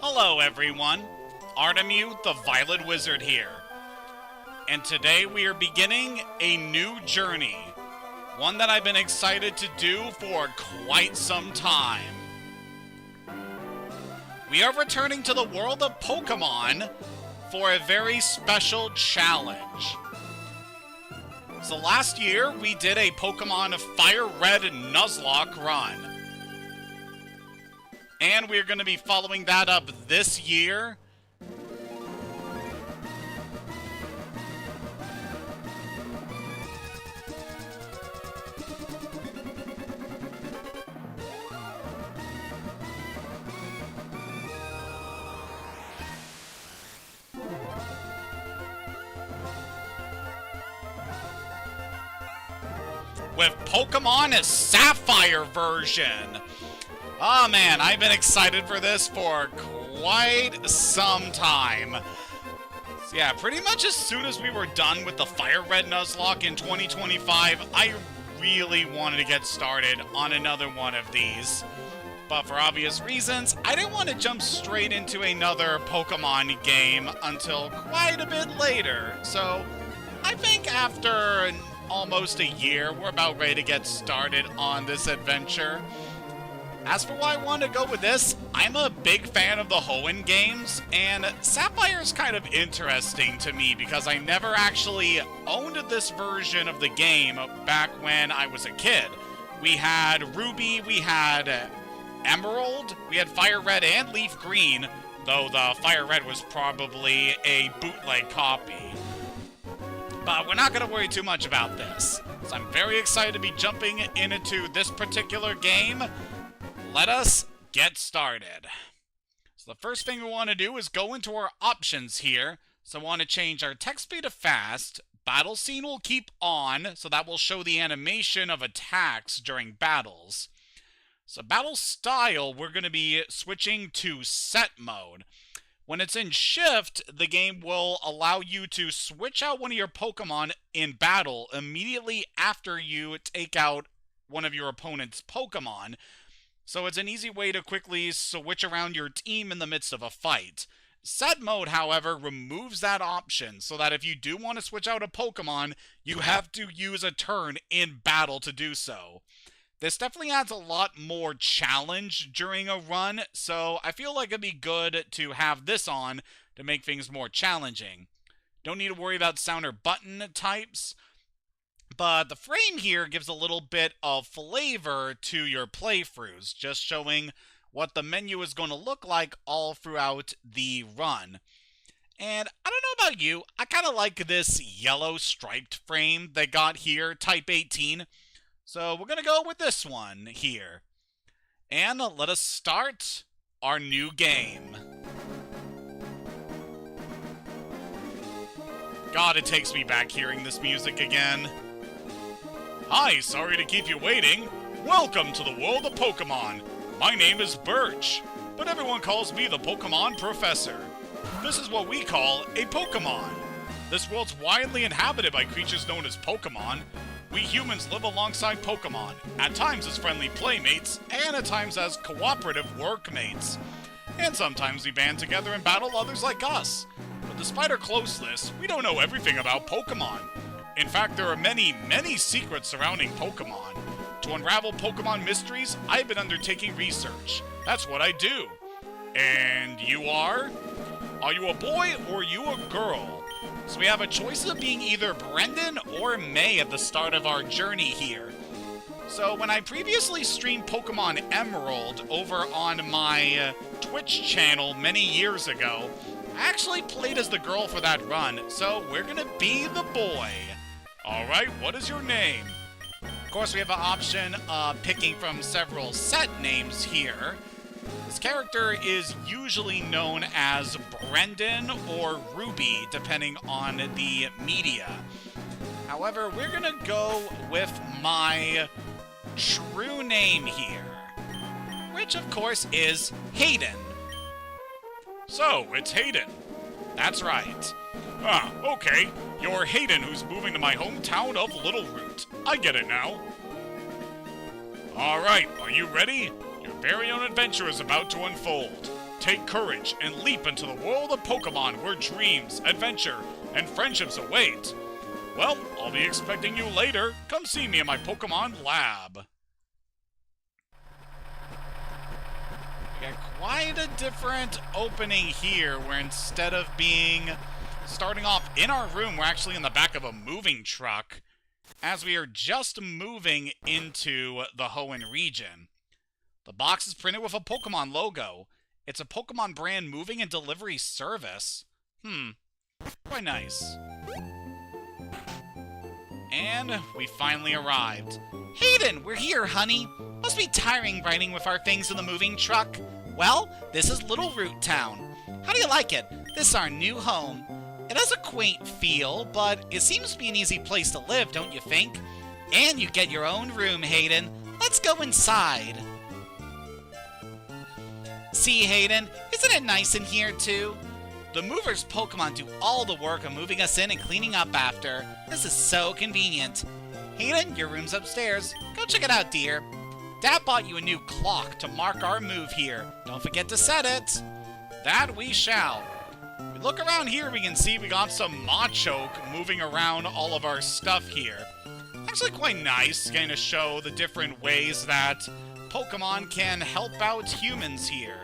Hello everyone, Artemu the Violet Wizard here. And today we are beginning a new journey. One that I've been excited to do for quite some time. We are returning to the world of Pokemon for a very special challenge. So last year we did a Pokemon Fire Red Nuzlocke run. And we're going to be following that up this year. With Pokemon Sapphire version. Oh man, I've been excited for this for quite some time. So yeah, pretty much as soon as we were done with the Fire Red Nuzlocke in 2025, I really wanted to get started on another one of these. But for obvious reasons, I didn't want to jump straight into another Pokemon game until quite a bit later. So I think after almost a year, we're about ready to get started on this adventure. As for why I wanted to go with this, I'm a big fan of the Hoenn games, and Sapphire is kind of interesting to me because I never actually owned this version of the game back when I was a kid. We had Ruby, we had Emerald, we had Fire Red and Leaf Green, though the Fire Red was probably a bootleg copy. But we're not going to worry too much about this, so I'm very excited to be jumping into this particular game. Let us get started. So the first thing we want to do is go into our options here. So I want to change our text speed to fast. Battle scene will keep on, so that will show the animation of attacks during battles. So battle style, we're going to be switching to set mode. When it's in shift, the game will allow you to switch out one of your Pokemon in battle immediately after you take out one of your opponent's Pokemon. So it's an easy way to quickly switch around your team in the midst of a fight. Set mode, however, removes that option, so that if you do want to switch out a Pokemon, you have to use a turn in battle to do so. This definitely adds a lot more challenge during a run, so I feel like it'd be good to have this on to make things more challenging. Don't need to worry about sound or button types. But the frame here gives a little bit of flavor to your playthroughs, just showing what the menu is going to look like all throughout the run. And I don't know about you, I kind of like this yellow striped frame they got here, Type 18. So we're going to go with this one here. And let us start our new game. God, it takes me back hearing this music again. Hi, sorry to keep you waiting. Welcome to the world of Pokemon. My name is Birch, but everyone calls me the Pokemon Professor. This is what we call a Pokemon. This world's widely inhabited by creatures known as Pokemon. We humans live alongside Pokemon, at times as friendly playmates, and at times as cooperative workmates. And sometimes we band together and battle others like us. But despite our closeness, we don't know everything about Pokemon. In fact, there are many, many secrets surrounding Pokemon. To unravel Pokemon mysteries, I've been undertaking research. That's what I do. And you are? Are you a boy or are you a girl? So we have a choice of being either Brendan or May at the start of our journey here. So when I previously streamed Pokemon Emerald over on my Twitch channel many years ago, I actually played as the girl for that run, so we're gonna be the boy. Alright, what is your name? Of course, we have an option of picking from several set names here. This character is usually known as Brendan or Ruby, depending on the media. However, we're gonna go with my true name here, which of course is Hayden. So, it's Hayden. That's right. Ah, okay. You're Hayden, who's moving to my hometown of Little Root. I get it now. Alright, are you ready? Your very own adventure is about to unfold. Take courage and leap into the world of Pokemon where dreams, adventure, and friendships await. Well, I'll be expecting you later. Come see me in my Pokemon lab. We got quite a different opening here, where instead of starting off in our room, we're actually in the back of a moving truck, as we are just moving into the Hoenn region. The box is printed with a Pokemon logo. It's a Pokemon brand moving and delivery service. Quite nice. And we finally arrived. Hayden, we're here, honey. Must be tiring riding with our things in the moving truck. Well, this is Little Root Town. How do you like it? This is our new home. It has a quaint feel, but it seems to be an easy place to live, don't you think? And you get your own room, Hayden. Let's go inside. See, Hayden, isn't it nice in here, too? The movers Pokemon do all the work of moving us in and cleaning up after. This is so convenient. Hayden, your room's upstairs. Go check it out, dear. Dad bought you a new clock to mark our move here. Don't forget to set it. That we shall. We look around here, we can see we got some Machoke moving around all of our stuff here. Actually quite nice, getting to show the different ways that Pokemon can help out humans here.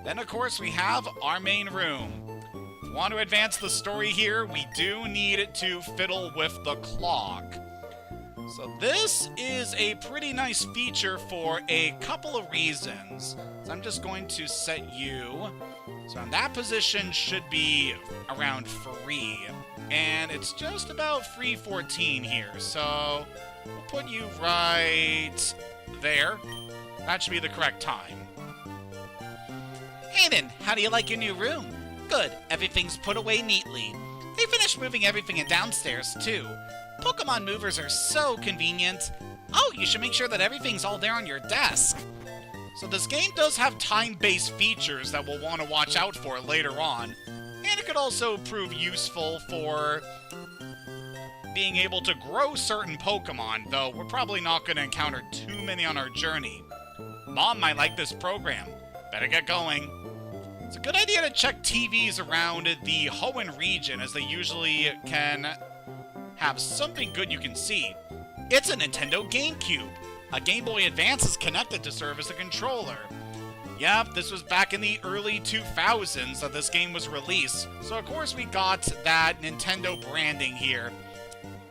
Then, of course, we have our main room. If we want to advance the story here, we do need to fiddle with the clock. So this is a pretty nice feature for a couple of reasons. So I'm just going to set you. So in that position should be around 3. And it's just about 3:14 here. So we'll put you right there. That should be the correct time. Hayden, how do you like your new room? Good, everything's put away neatly. They finished moving everything in downstairs, too. Pokemon movers are so convenient. Oh, you should make sure that everything's all there on your desk. So this game does have time-based features that we'll want to watch out for later on. And it could also prove useful for being able to grow certain Pokemon, though we're probably not going to encounter too many on our journey. Mom might like this program. Better get going. It's a good idea to check TVs around the Hoenn region, as they usually can have something good you can see. It's a Nintendo GameCube. A Game Boy Advance is connected to serve as a controller. Yep, this was back in the early 2000s that this game was released, so of course we got that Nintendo branding here.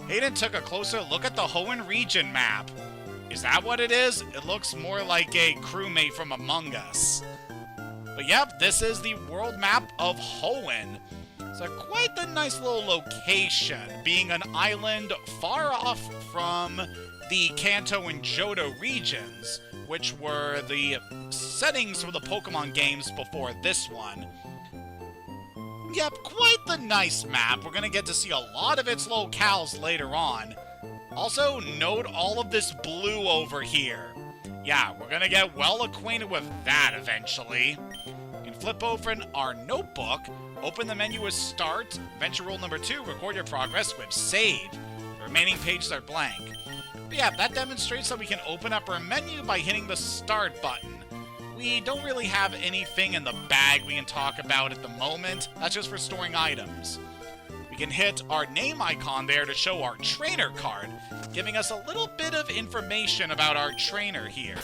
Hayden took a closer look at the Hoenn region map. Is that what it is? It looks more like a crewmate from Among Us. But yep, this is the world map of Hoenn. So quite the nice little location, being an island far off from the Kanto and Johto regions, which were the settings for the Pokemon games before this one. Yep, quite the nice map. We're going to get to see a lot of its locales later on. Also, note all of this blue over here. Yeah, we're going to get well acquainted with that eventually. You can flip open our notebook, open the menu with Start, Adventure Rule number 2, record your progress with Save. The remaining pages are blank. But yeah, that demonstrates that we can open up our menu by hitting the Start button. We don't really have anything in the bag we can talk about at the moment. That's just for storing items. We can hit our name icon there to show our trainer card, giving us a little bit of information about our trainer here.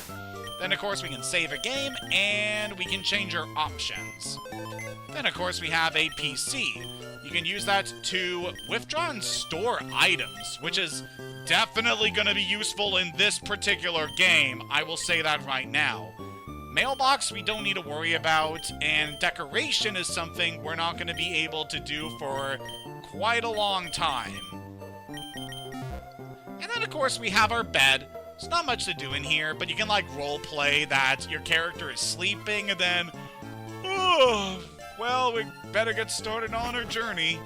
Then, of course, we can save a game, and we can change our options. Then, of course, we have a PC. You can use that to withdraw and store items, which is definitely going to be useful in this particular game. I will say that right now. Mailbox we don't need to worry about, and decoration is something we're not going to be able to do for quite a long time. And then, of course, we have our bed. There's not much to do in here, but you can, like, roleplay that your character is sleeping, and then, oh, well, we better get started on our journey.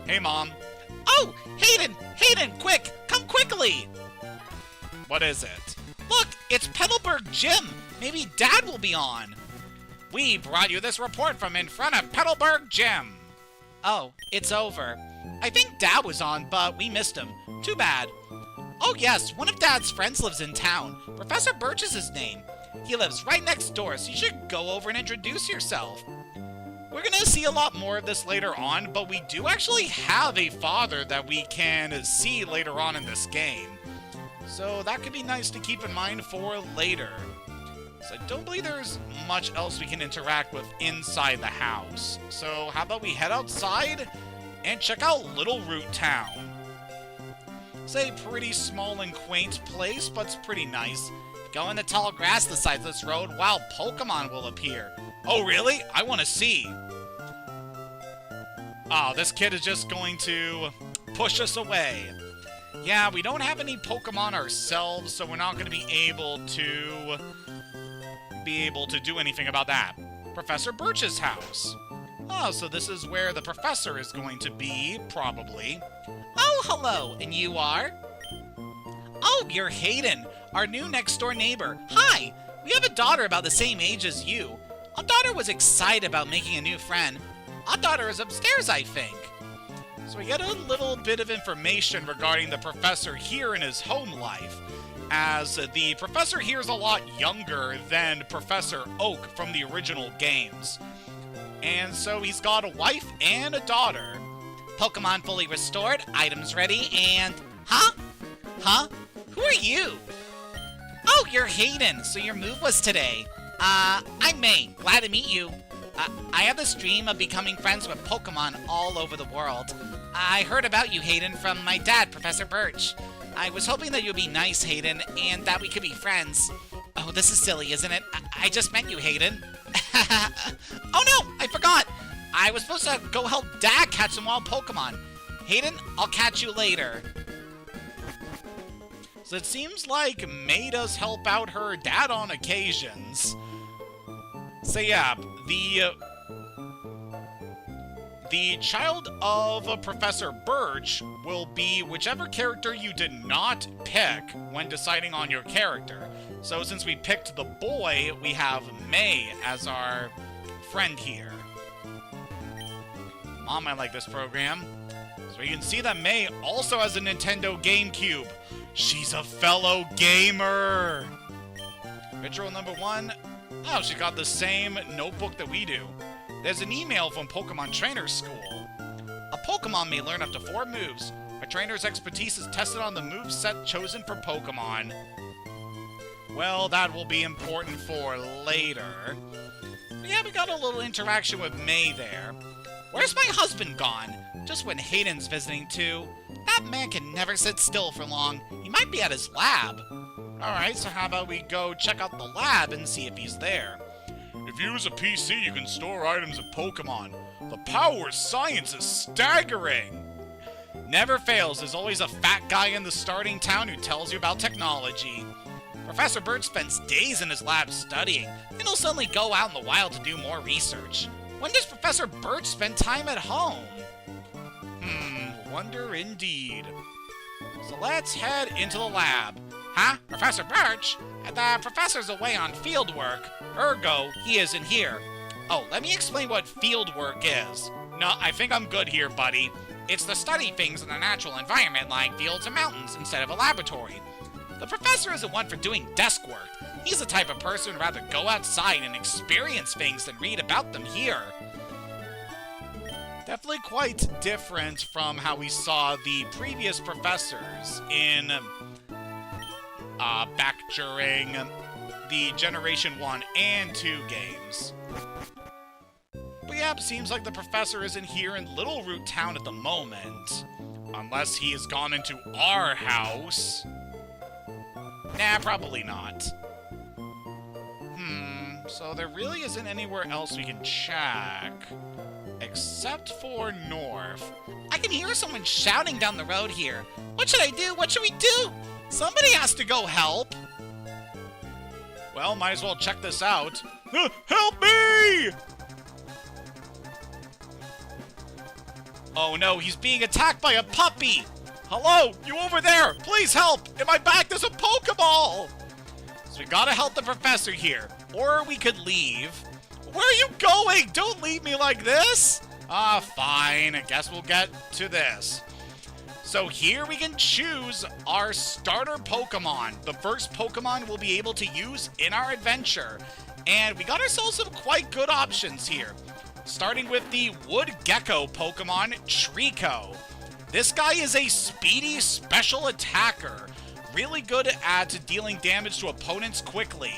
Hey, Mom. Oh, Hayden! Hayden, quick! Come quickly! What is it? Look, it's Petalburg Gym! Maybe Dad will be on! We brought you this report from in front of Petalburg Gym! Oh, it's over. I think Dad was on, but we missed him. Too bad. Oh yes, one of Dad's friends lives in town. Professor Birch is his name. He lives right next door, so you should go over and introduce yourself. We're gonna see a lot more of this later on, but we do actually have a father that we can see later on in this game. So that could be nice to keep in mind for later. So I don't believe there's much else we can interact with inside the house. So how about we head outside and check out Little Root Town. It's a pretty small and quaint place, but it's pretty nice. Go in the tall grass the side of this road, wild Pokemon will appear. Oh really? I want to see. Oh, this kid is just going to push us away. Yeah, we don't have any Pokemon ourselves, so we're not going to be able to do anything about that. Professor Birch's house. Oh, so this is where the professor is going to be, probably. Oh, hello, and you are? Oh, you're Hayden, our new next-door neighbor. Hi, we have a daughter about the same age as you. Our daughter was excited about making a new friend. Our daughter is upstairs, I think. So we get a little bit of information regarding the professor here in his home life, as the professor here is a lot younger than Professor Oak from the original games. And so he's got a wife and a daughter. Pokemon fully restored, items ready, and... Huh? Huh? Who are you? Oh, you're Hayden, so your move was today. I'm May. Glad to meet you. I have this dream of becoming friends with Pokemon all over the world. I heard about you, Hayden, from my dad, Professor Birch. I was hoping that you'd be nice, Hayden, and that we could be friends. Oh, this is silly, isn't it? I just met you, Hayden. Oh no, I forgot. I was supposed to go help Dad catch some wild Pokemon. Hayden, I'll catch you later. So it seems like May does help out her dad on occasions. So yeah, the child of Professor Birch will be whichever character you did not pick when deciding on your character. So since we picked the boy, we have May as our friend here. Mom, I like this program. So you can see that May also has a Nintendo GameCube. She's a fellow gamer! Ritual number 1. Oh, she got the same notebook that we do. There's an email from Pokemon Trainer School. A Pokemon may learn up to 4 moves. A trainer's expertise is tested on the move set chosen for Pokemon. Well, that will be important for later. But yeah, we got a little interaction with May there. Where's my husband gone? Just when Hayden's visiting too. That man can never sit still for long. He might be at his lab. Alright, so how about we go check out the lab and see if he's there. If you use a PC, you can store items of Pokemon. The power of science is staggering! Never fails, there's always a fat guy in the starting town who tells you about technology. Professor Birch spends days in his lab studying, then he'll suddenly go out in the wild to do more research. When does Professor Birch spend time at home? Wonder indeed. So let's head into the lab. Huh? Professor Birch? The professor's away on field work. Ergo, he isn't here. Oh, let me explain what field work is. No, I think I'm good here, buddy. It's to study things in a natural environment like fields and mountains instead of a laboratory. The professor isn't one for doing desk work. He's the type of person who'd rather go outside and experience things than read about them here. Definitely quite different from how we saw the previous professors in back during the Generation 1 and 2 games. But yeah, it seems like the professor isn't here in Little Root Town at the moment. Unless he has gone into our house. Nah, probably not. So there really isn't anywhere else we can check. Except for north. I can hear someone shouting down the road here. What should I do? What should we do? Somebody has to go help. Well, might as well check this out. Help me! Oh no, he's being attacked by a puppy! Hello, you over there! Please help! In my back there's a Pokeball! So we gotta help the professor here. Or we could leave. Where are you going? Don't leave me like this! Ah, fine. I guess we'll get to this. So here we can choose our starter Pokemon, the first Pokemon we'll be able to use in our adventure. And we got ourselves some quite good options here. Starting with the Wood Gecko Pokemon, Trico. This guy is a speedy special attacker, really good at dealing damage to opponents quickly.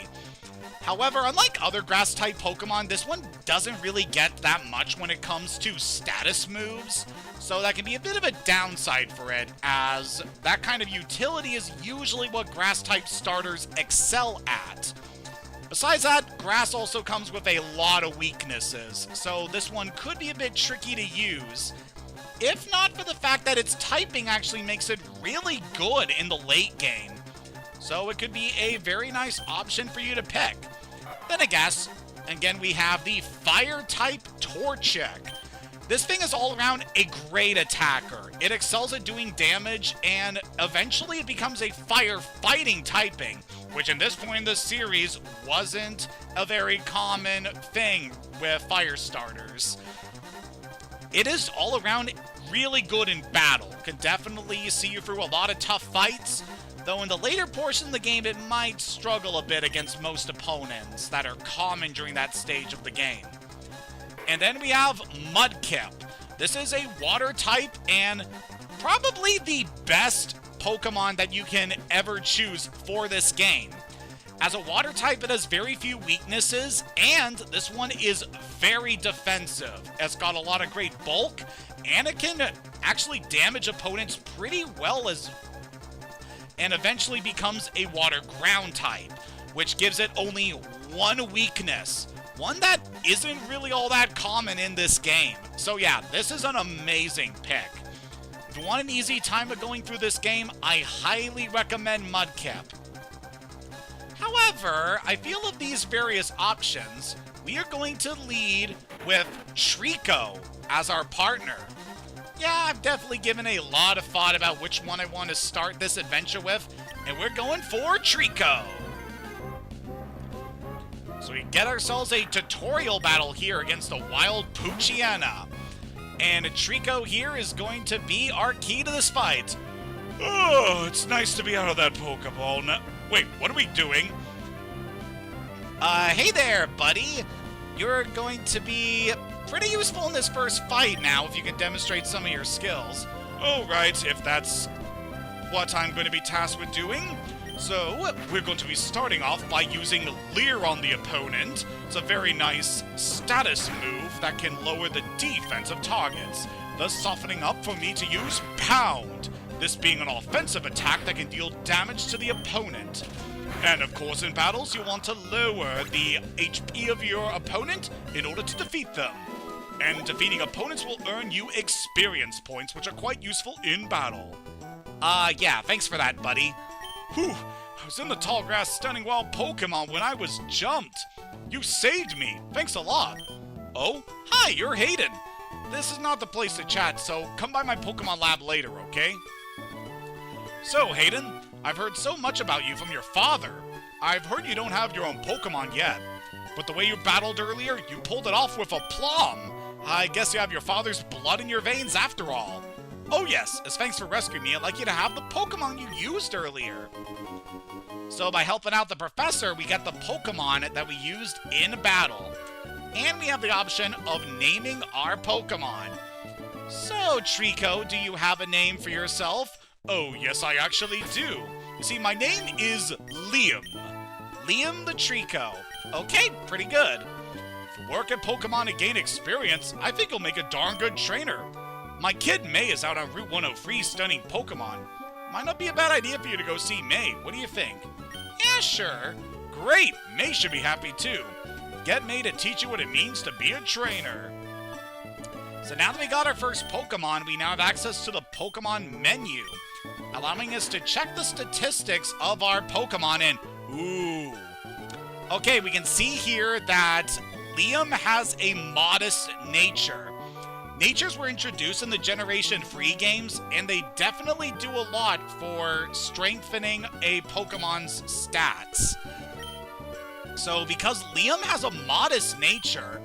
However, unlike other Grass-type Pokemon, this one doesn't really get that much when it comes to status moves, so that can be a bit of a downside for it, as that kind of utility is usually what Grass-type starters excel at. Besides that, Grass also comes with a lot of weaknesses, so this one could be a bit tricky to use, if not for the fact that its typing actually makes it really good in the late game. So it could be a very nice option for you to pick. Then again, we have the Fire-type Torchic. This thing is all around a great attacker. It excels at doing damage, and eventually it becomes a fire-fighting typing, which in this point in the series wasn't a very common thing with fire starters. It is all around really good in battle. Can definitely see you through a lot of tough fights, though in the later portion of the game it might struggle a bit against most opponents that are common during that stage of the game. And then we have Mudkip. This is a water type and probably the best Pokemon that you can ever choose for this game. As a water type, it has very few weaknesses, and this one is very defensive. It's got a lot of great bulk, and it can actually damage opponents pretty well, and eventually becomes a water ground type, which gives it only one weakness. One that isn't really all that common in this game. So yeah, this is an amazing pick. If you want an easy time of going through this game, I highly recommend Mudkip. However, I feel of these various options, we are going to lead with Trico as our partner. Yeah, I've definitely given a lot of thought about which one I want to start this adventure with, and we're going for Trico. So we get ourselves a tutorial battle here against a wild Poochyena. And Trico here is going to be our key to this fight. Oh, it's nice to be out of that Pokeball now. Wait, what are we doing? Hey there, buddy. You're going to be pretty useful in this first fight now if you can demonstrate some of your skills. Oh, right, if that's what I'm going to be tasked with doing. So, we're going to be starting off by using Leer on the opponent. It's a very nice status move that can lower the defense of targets, thus softening up for me to use Pound, this being an offensive attack that can deal damage to the opponent. And of course in battles you want to lower the HP of your opponent in order to defeat them. And defeating opponents will earn you experience points, which are quite useful in battle. Yeah, thanks for that, buddy. Whew, I was in the tall grass stunning wild Pokemon when I was jumped. You saved me. Thanks a lot. Oh, hi, you're Hayden. This is not the place to chat, so come by my Pokemon lab later, okay? So, Hayden, I've heard so much about you from your father. I've heard you don't have your own Pokemon yet, but the way you battled earlier, you pulled it off with aplomb. I guess you have your father's blood in your veins after all. Oh yes, as thanks for rescuing me, I'd like you to have the Pokemon you used earlier. So by helping out the professor, we get the Pokemon that we used in battle. And we have the option of naming our Pokemon. So, Trico, do you have a name for yourself? Oh, yes, I actually do. You see, my name is Liam. Liam the Trico. Okay, pretty good. If you work at Pokemon to gain experience, I think you'll make a darn good trainer. My kid May is out on Route 103 studying Pokemon. Might not be a bad idea for you to go see May. What do you think? Yeah, sure. Great! May should be happy too. Get May to teach you what it means to be a trainer. So now that we got our first Pokemon, we now have access to the Pokemon menu, allowing us to check the statistics of our Pokemon and ooh. Okay, we can see here that Liam has a modest nature. Natures were introduced in the Generation 3 games, and they definitely do a lot for strengthening a Pokemon's stats. So because Liam has a modest nature,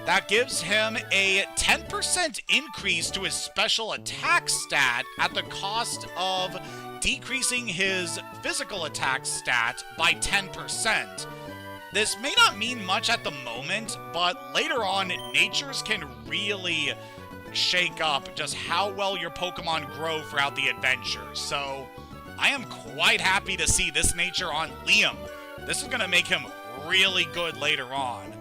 That gives him a 10% increase to his special attack stat at the cost of decreasing his physical attack stat by 10%. This may not mean much at the moment, but later on, natures can really shake up just how well your Pokemon grow throughout the adventure. So, I am quite happy to see this nature on Liam. This is going to make him really good later on.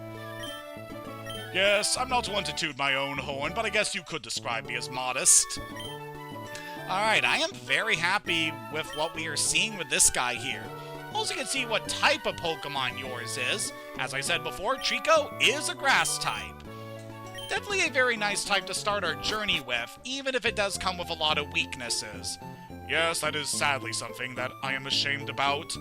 Yes, I'm not one to toot my own horn, but I guess you could describe me as modest. Alright, I am very happy with what we are seeing with this guy here. Also, you can see what type of Pokemon yours is. As I said before, Trico is a grass type. Definitely a very nice type to start our journey with, even if it does come with a lot of weaknesses. Yes, that is sadly something that I am ashamed about.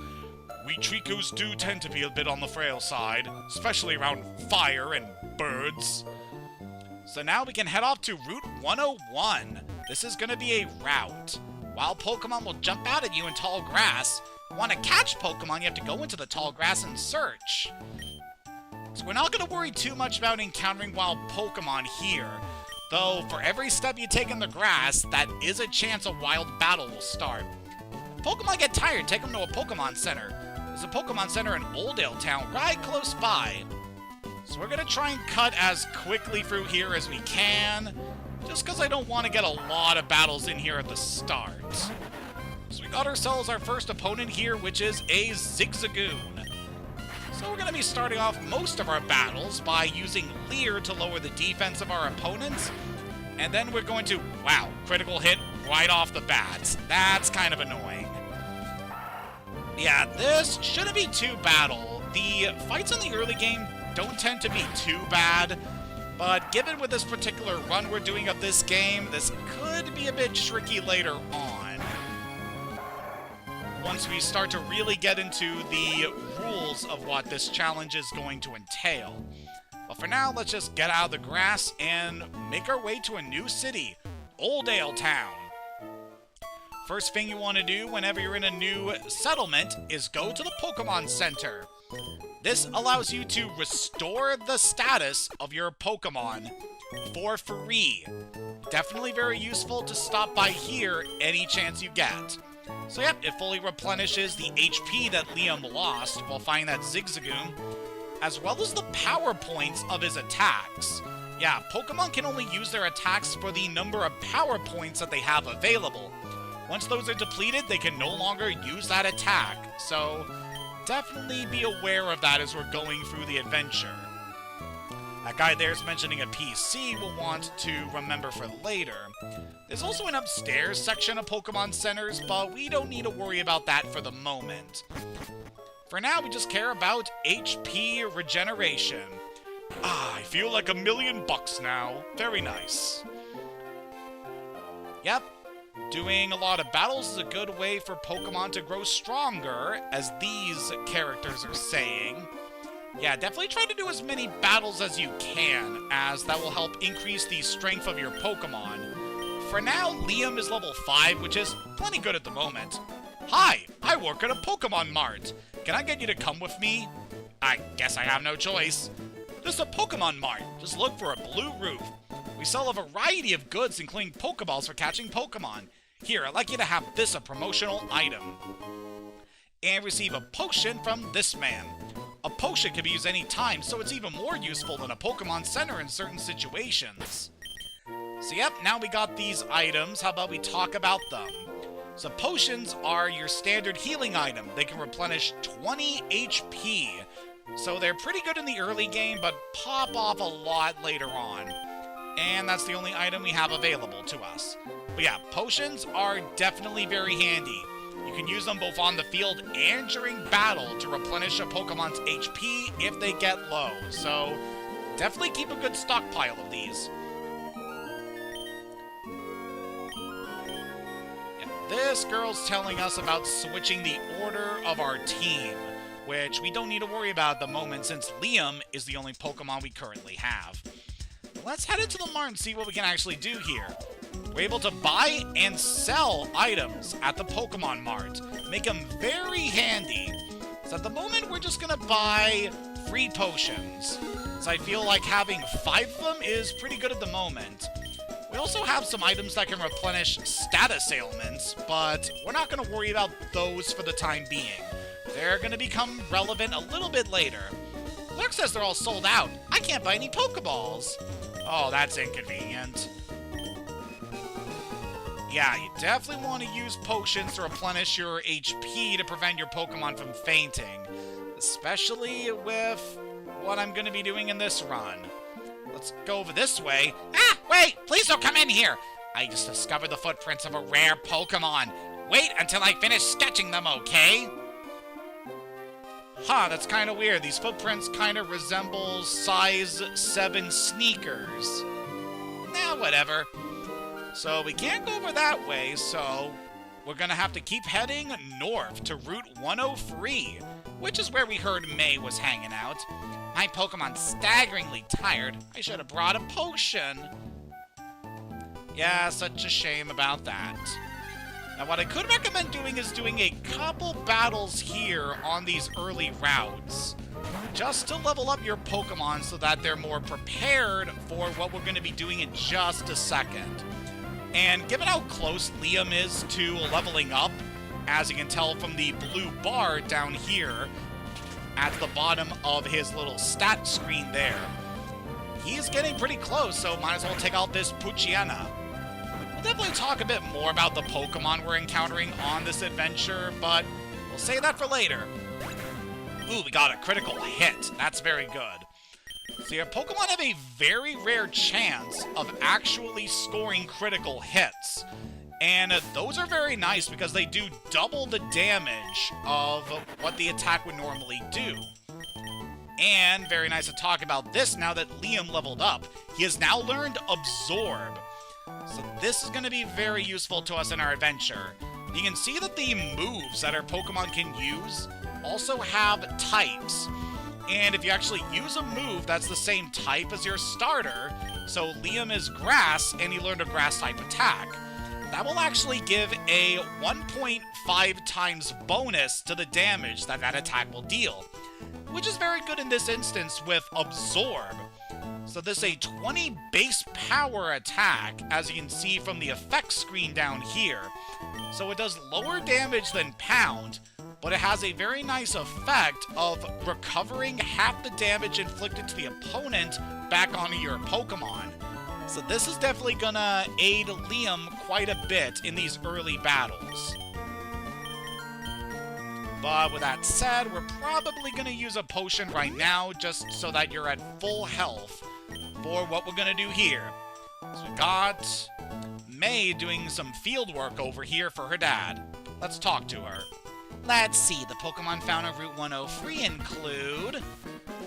We Tricos do tend to be a bit on the frail side, especially around fire and birds. So now we can head off to Route 101. This is going to be a route. Wild Pokemon will jump out at you in tall grass. If you want to catch Pokemon, you have to go into the tall grass and search. So we're not going to worry too much about encountering wild Pokemon here. Though, for every step you take in the grass, that is a chance a wild battle will start. If Pokemon get tired, take them to a Pokemon Center. There's a Pokemon Center in Oldale Town right close by. So we're going to try and cut as quickly through here as we can, just because I don't want to get a lot of battles in here at the start. So we got ourselves our first opponent here, which is a Zigzagoon. So we're going to be starting off most of our battles by using Leer to lower the defense of our opponents, and then we're going to, wow, critical hit right off the bat. That's kind of annoying. Yeah, this shouldn't be too bad. The fights in the early game don't tend to be too bad, but given with this particular run we're doing of this game, this could be a bit tricky later on. Once we start to really get into the rules of what this challenge is going to entail. But for now, let's just get out of the grass and make our way to a new city, Oldale Town. First thing you want to do whenever you're in a new settlement is go to the Pokemon Center. This allows you to restore the status of your Pokemon for free. Definitely very useful to stop by here any chance you get. So yep, it fully replenishes the HP that Liam lost while fighting that Zigzagoon, as well as the power points of his attacks. Yeah, Pokemon can only use their attacks for the number of power points that they have available. Once those are depleted, they can no longer use that attack, so definitely be aware of that as we're going through the adventure. That guy there's mentioning a PC we'll want to remember for later. There's also an upstairs section of Pokemon Centers, but we don't need to worry about that for the moment. For now, we just care about HP regeneration. Ah, I feel like $1,000,000 now. Very nice. Yep. Doing a lot of battles is a good way for Pokemon to grow stronger, as these characters are saying. Yeah, definitely try to do as many battles as you can, as that will help increase the strength of your Pokemon. For now, Liam is level 5, which is plenty good at the moment. Hi, I work at a Pokemon Mart. Can I get you to come with me? I guess I have no choice. This is a Pokemon Mart. Just look for a blue roof. We sell a variety of goods, including Pokeballs for catching Pokemon. Here, I'd like you to have this a promotional item. And receive a potion from this man. A potion can be used any time, so it's even more useful than a Pokemon Center in certain situations. So yep, now we got these items. How about we talk about them? So potions are your standard healing item. They can replenish 20 HP. So they're pretty good in the early game, but pop off a lot later on. And that's the only item we have available to us. But yeah, potions are definitely very handy. You can use them both on the field and during battle to replenish a Pokemon's HP if they get low. So definitely keep a good stockpile of these. Yeah, this girl's telling us about switching the order of our team, which we don't need to worry about at the moment since Liam is the only Pokemon we currently have. Let's head into the mart and see what we can actually do here. We're able to buy and sell items at the Pokemon Mart. Make them very handy. So at the moment, we're just going to buy free potions. So I feel like having 5 of them is pretty good at the moment. We also have some items that can replenish status ailments, but we're not going to worry about those for the time being. They're going to become relevant a little bit later. Lurk says they're all sold out. I can't buy any Pokeballs. Oh, that's inconvenient. Yeah, you definitely want to use potions to replenish your HP to prevent your Pokemon from fainting. Especially with what I'm going to be doing in this run. Let's go over this way. Ah, wait! Please don't come in here! I just discovered the footprints of a rare Pokemon. Wait until I finish sketching them, okay? Huh, that's kind of weird. These footprints kind of resemble size 7 sneakers. Nah, whatever. So we can't go over that way, so we're gonna have to keep heading north to Route 103, which is where we heard May was hanging out. My Pokemon's staggeringly tired. I should have brought a potion. Yeah, such a shame about that. Now, what I could recommend doing is doing a couple battles here on these early routes, just to level up your Pokemon so that they're more prepared for what we're going to be doing in just a second. And given how close Liam is to leveling up, as you can tell from the blue bar down here at the bottom of his little stat screen there, he's getting pretty close, so might as well take out this Poochyena. We'll definitely talk a bit more about the Pokemon we're encountering on this adventure, but we'll save that for later. Ooh, we got a critical hit. That's very good. So your Pokemon have a very rare chance of actually scoring critical hits. And those are very nice because they do double the damage of what the attack would normally do. And very nice to talk about this now that Liam leveled up. He has now learned Absorb. So this is going to be very useful to us in our adventure. You can see that the moves that our Pokemon can use also have types. And if you actually use a move that's the same type as your starter, so Liam is Grass and he learned a Grass-type attack, that will actually give a 1.5 times bonus to the damage that that attack will deal, which is very good in this instance with Absorb. So this is a 20 base power attack, as you can see from the effects screen down here. So it does lower damage than Pound, but it has a very nice effect of recovering half the damage inflicted to the opponent back onto your Pokemon. So this is definitely gonna aid Liam quite a bit in these early battles. But with that said, we're probably gonna use a potion right now just so that you're at full health for what we're gonna do here. So we got May doing some field work over here for her dad. Let's talk to her. Let's see, the Pokemon found on Route 103 include...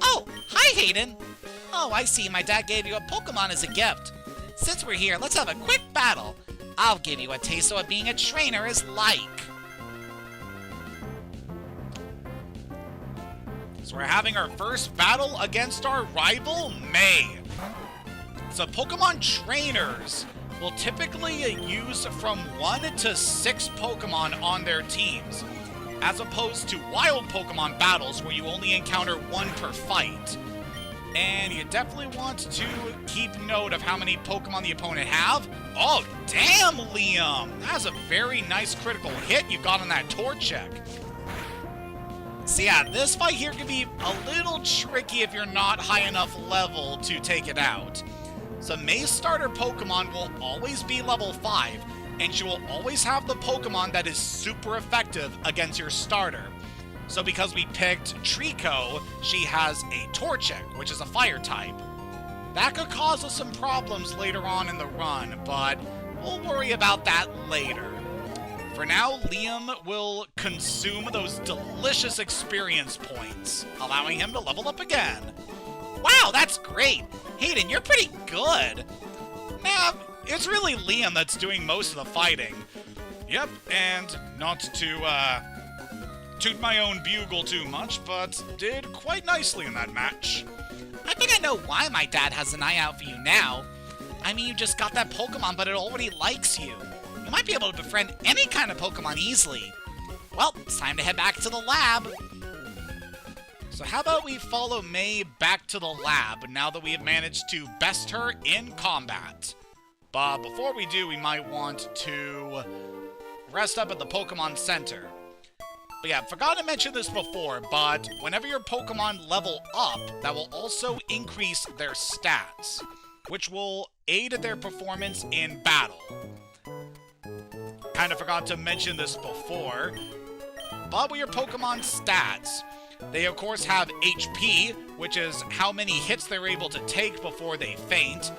Oh, hi Hayden! Oh, I see, my dad gave you a Pokemon as a gift. Since we're here, let's have a quick battle. I'll give you a taste of what being a trainer is like. So we're having our first battle against our rival, May. So Pokemon trainers will typically use from 1 to 6 Pokemon on their teams, as opposed to wild Pokemon battles where you only encounter 1 per fight. And you definitely want to keep note of how many Pokemon the opponent have. Oh, damn, Liam! That's a very nice critical hit you got on that Torchic. So yeah, this fight here can be a little tricky if you're not high enough level to take it out. So May's starter Pokemon will always be level 5, and she will always have the Pokemon that is super effective against your starter. So because we picked Trico, she has a Torchic, which is a fire type. That could cause us some problems later on in the run, but we'll worry about that later. For now, Liam will consume those delicious experience points, allowing him to level up again. Wow, that's great! Hayden, you're pretty good! Nah, it's really Liam that's doing most of the fighting. Yep, and not to, toot my own bugle too much, but did quite nicely in that match. I think I know why my dad has an eye out for you now. I mean, you just got that Pokemon, but it already likes you. You might be able to befriend any kind of Pokemon easily. Well, it's time to head back to the lab. So how about we follow May back to the lab now that we have managed to best her in combat. But before we do, we might want to rest up at the Pokemon Center. But yeah, forgot to mention this before, but whenever your Pokemon level up, that will also increase their stats, which will aid their performance in battle. Kinda forgot to mention this before, but with your Pokemon stats, they of course have HP, which is how many hits they're able to take before they faint.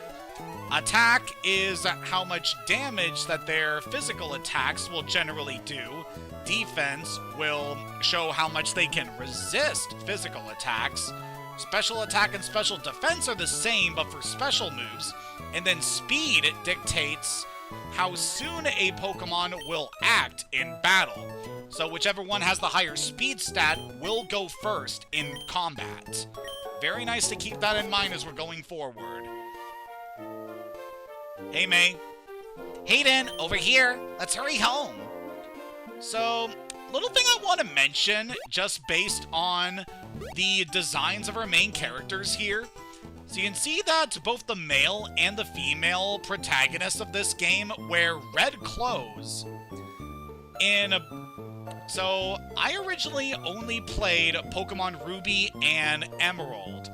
Attack is how much damage that their physical attacks will generally do. Defense will show how much they can resist physical attacks. Special attack and special defense are the same, but for special moves. And then speed dictates how soon a Pokemon will act in battle. So whichever one has the higher speed stat will go first in combat. Very nice to keep that in mind as we're going forward. Hey, May. Hayden, over here. Let's hurry home. So, little thing I want to mention, just based on the designs of our main characters here. So you can see that both the male and the female protagonists of this game wear red clothes. So, I originally only played Pokemon Ruby and Emerald.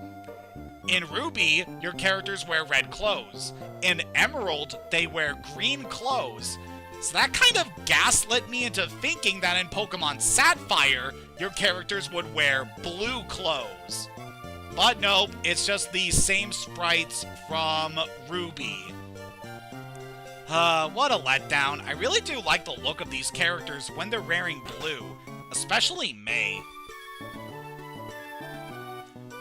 In Ruby, your characters wear red clothes. In Emerald, they wear green clothes. So that kind of gaslit me into thinking that in Pokemon Sapphire, your characters would wear blue clothes. But nope, it's just the same sprites from Ruby. What a letdown. I really do like the look of these characters when they're wearing blue, especially May.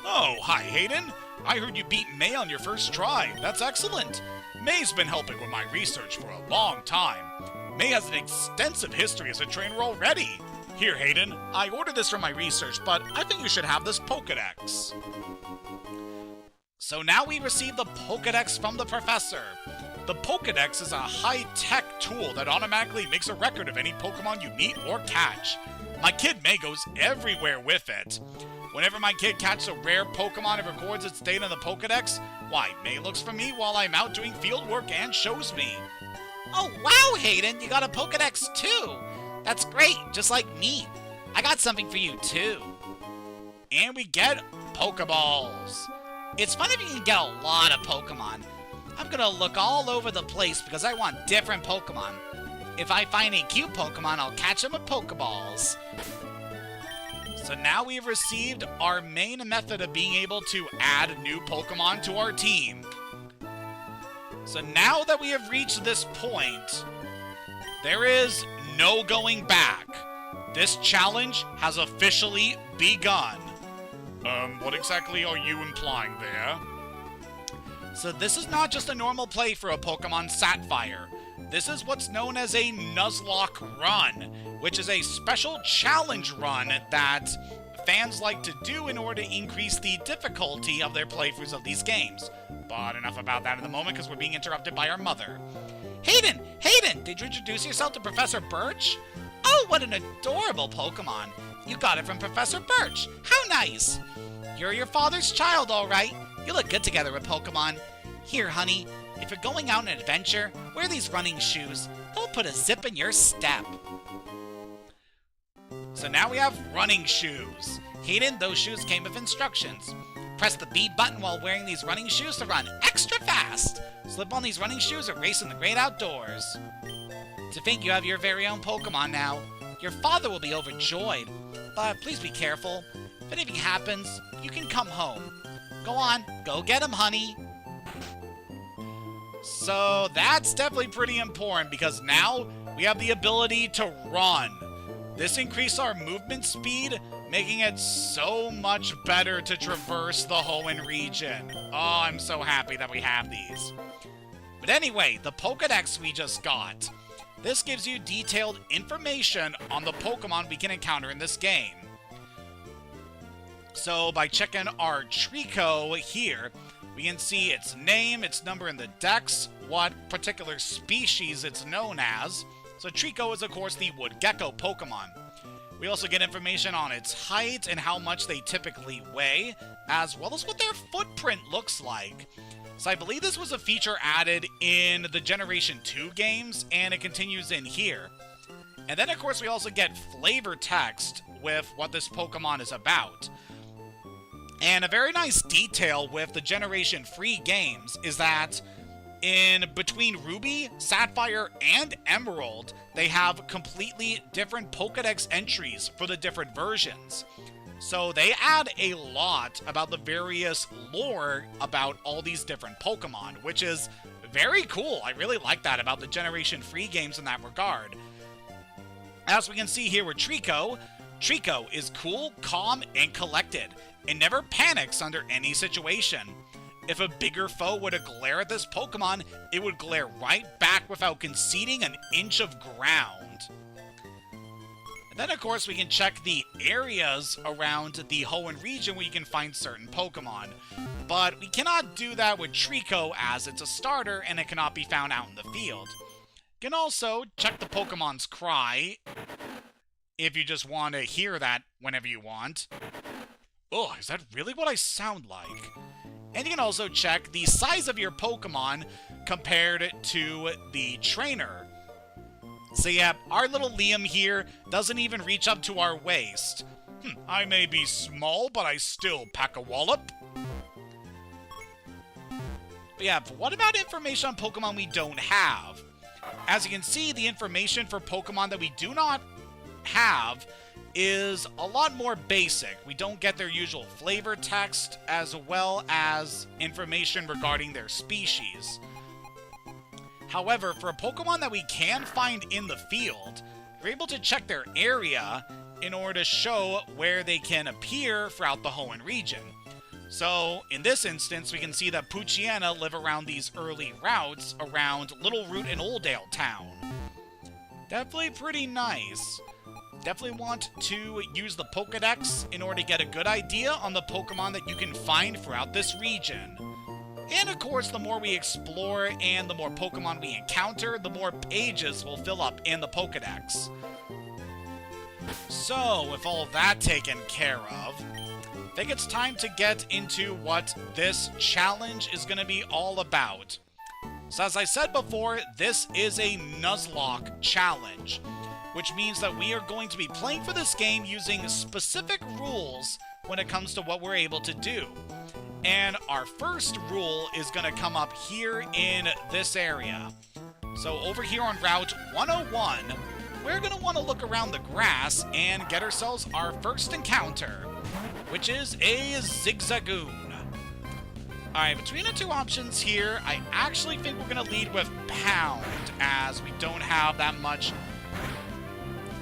Oh, hi Hayden. I heard you beat May on your first try. That's excellent. May's been helping with my research for a long time. May has an extensive history as a trainer already. Here, Hayden, I ordered this for my research, but I think you should have this Pokédex. So now we receive the Pokédex from the Professor. The Pokédex is a high-tech tool that automatically makes a record of any Pokemon you meet or catch. My kid May goes everywhere with it. Whenever my kid catches a rare Pokemon and records its data in the Pokédex, why, May looks for me while I'm out doing field work and shows me. Oh, wow, Hayden, you got a Pokédex too. That's great, just like me. I got something for you too. And we get Pokeballs. It's fun if you can get a lot of Pokemon. I'm gonna look all over the place because I want different Pokemon. If I find a cute Pokemon, I'll catch them with Pokeballs. So now we've received our main method of being able to add new Pokemon to our team. So now that we have reached this point, there is no going back. This challenge has officially begun. What exactly are you implying there? So this is not just a normal play for a Pokemon Sapphire. This is what's known as a Nuzlocke run, which is a special challenge run that fans like to do in order to increase the difficulty of their playthroughs of these games. But enough about that in the moment because we're being interrupted by our mother. Hayden! Hayden! Did you introduce yourself to Professor Birch? Oh, what an adorable Pokemon! You got it from Professor Birch! How nice! You're your father's child, all right. You look good together with Pokemon. Here, honey, if you're going out on an adventure, wear these running shoes. They'll put a zip in your step. So now we have running shoes. Hayden, those shoes came with instructions. Press the B button while wearing these running shoes to run extra fast. Slip on these running shoes or race in the great outdoors. To think you have your very own Pokemon now. Your father will be overjoyed. But please be careful. If anything happens, you can come home. Go on, go get him, honey. So that's definitely pretty important because now we have the ability to run. This increases our movement speed, making it so much better to traverse the Hoenn region. Oh, I'm so happy that we have these. But anyway, the Pokédex we just got. This gives you detailed information on the Pokemon we can encounter in this game. So by checking our Trico here, we can see its name, its number in the dex, what particular species it's known as. So Trico is of course the wood gecko Pokemon. We also get information on its height and how much they typically weigh, as well as what their footprint looks like. So I believe this was a feature added in the Generation 2 games, and it continues in here. And then, of course, we also get flavor text with what this Pokemon is about. And a very nice detail with the Generation 3 games is that in between Ruby, Sapphire, and Emerald, they have completely different Pokédex entries for the different versions. So they add a lot about the various lore about all these different Pokemon, which is very cool. I really like that about the Generation 3 games in that regard. As we can see here with Trico, Trico is cool, calm, and collected, and never panics under any situation. If a bigger foe were to glare at this Pokemon, it would glare right back without conceding an inch of ground. And then, of course, we can check the areas around the Hoenn region where you can find certain Pokemon. But we cannot do that with Trico as it's a starter and it cannot be found out in the field. You can also check the Pokemon's cry if you just want to hear that whenever you want. Oh, is that really what I sound like? And you can also check the size of your Pokemon compared to the trainer. So yeah, our little Liam here doesn't even reach up to our waist. I may be small, but I still pack a wallop. But yeah, what about information on Pokemon we don't have? As you can see, the information for Pokemon that we do not have is a lot more basic. We don't get their usual flavor text, as well as information regarding their species. However, for a Pokemon that we can find in the field, we're able to check their area in order to show where they can appear throughout the Hoenn region. So, in this instance, we can see that Poochyena live around these early routes around Little Root and Oldale Town. Definitely pretty nice. Definitely want to use the Pokédex in order to get a good idea on the Pokemon that you can find throughout this region. And of course, the more we explore and the more Pokemon we encounter, the more pages will fill up in the Pokédex. So, with all that taken care of, I think it's time to get into what this challenge is going to be all about. So as I said before, this is a Nuzlocke challenge, which means that we are going to be playing for this game using specific rules when it comes to what we're able to do. And our first rule is going to come up here in this area. So over here on Route 101, we're going to want to look around the grass and get ourselves our first encounter, which is a Zigzagoon. Alright, between the two options here, I actually think we're going to lead with Pound, as we don't have that much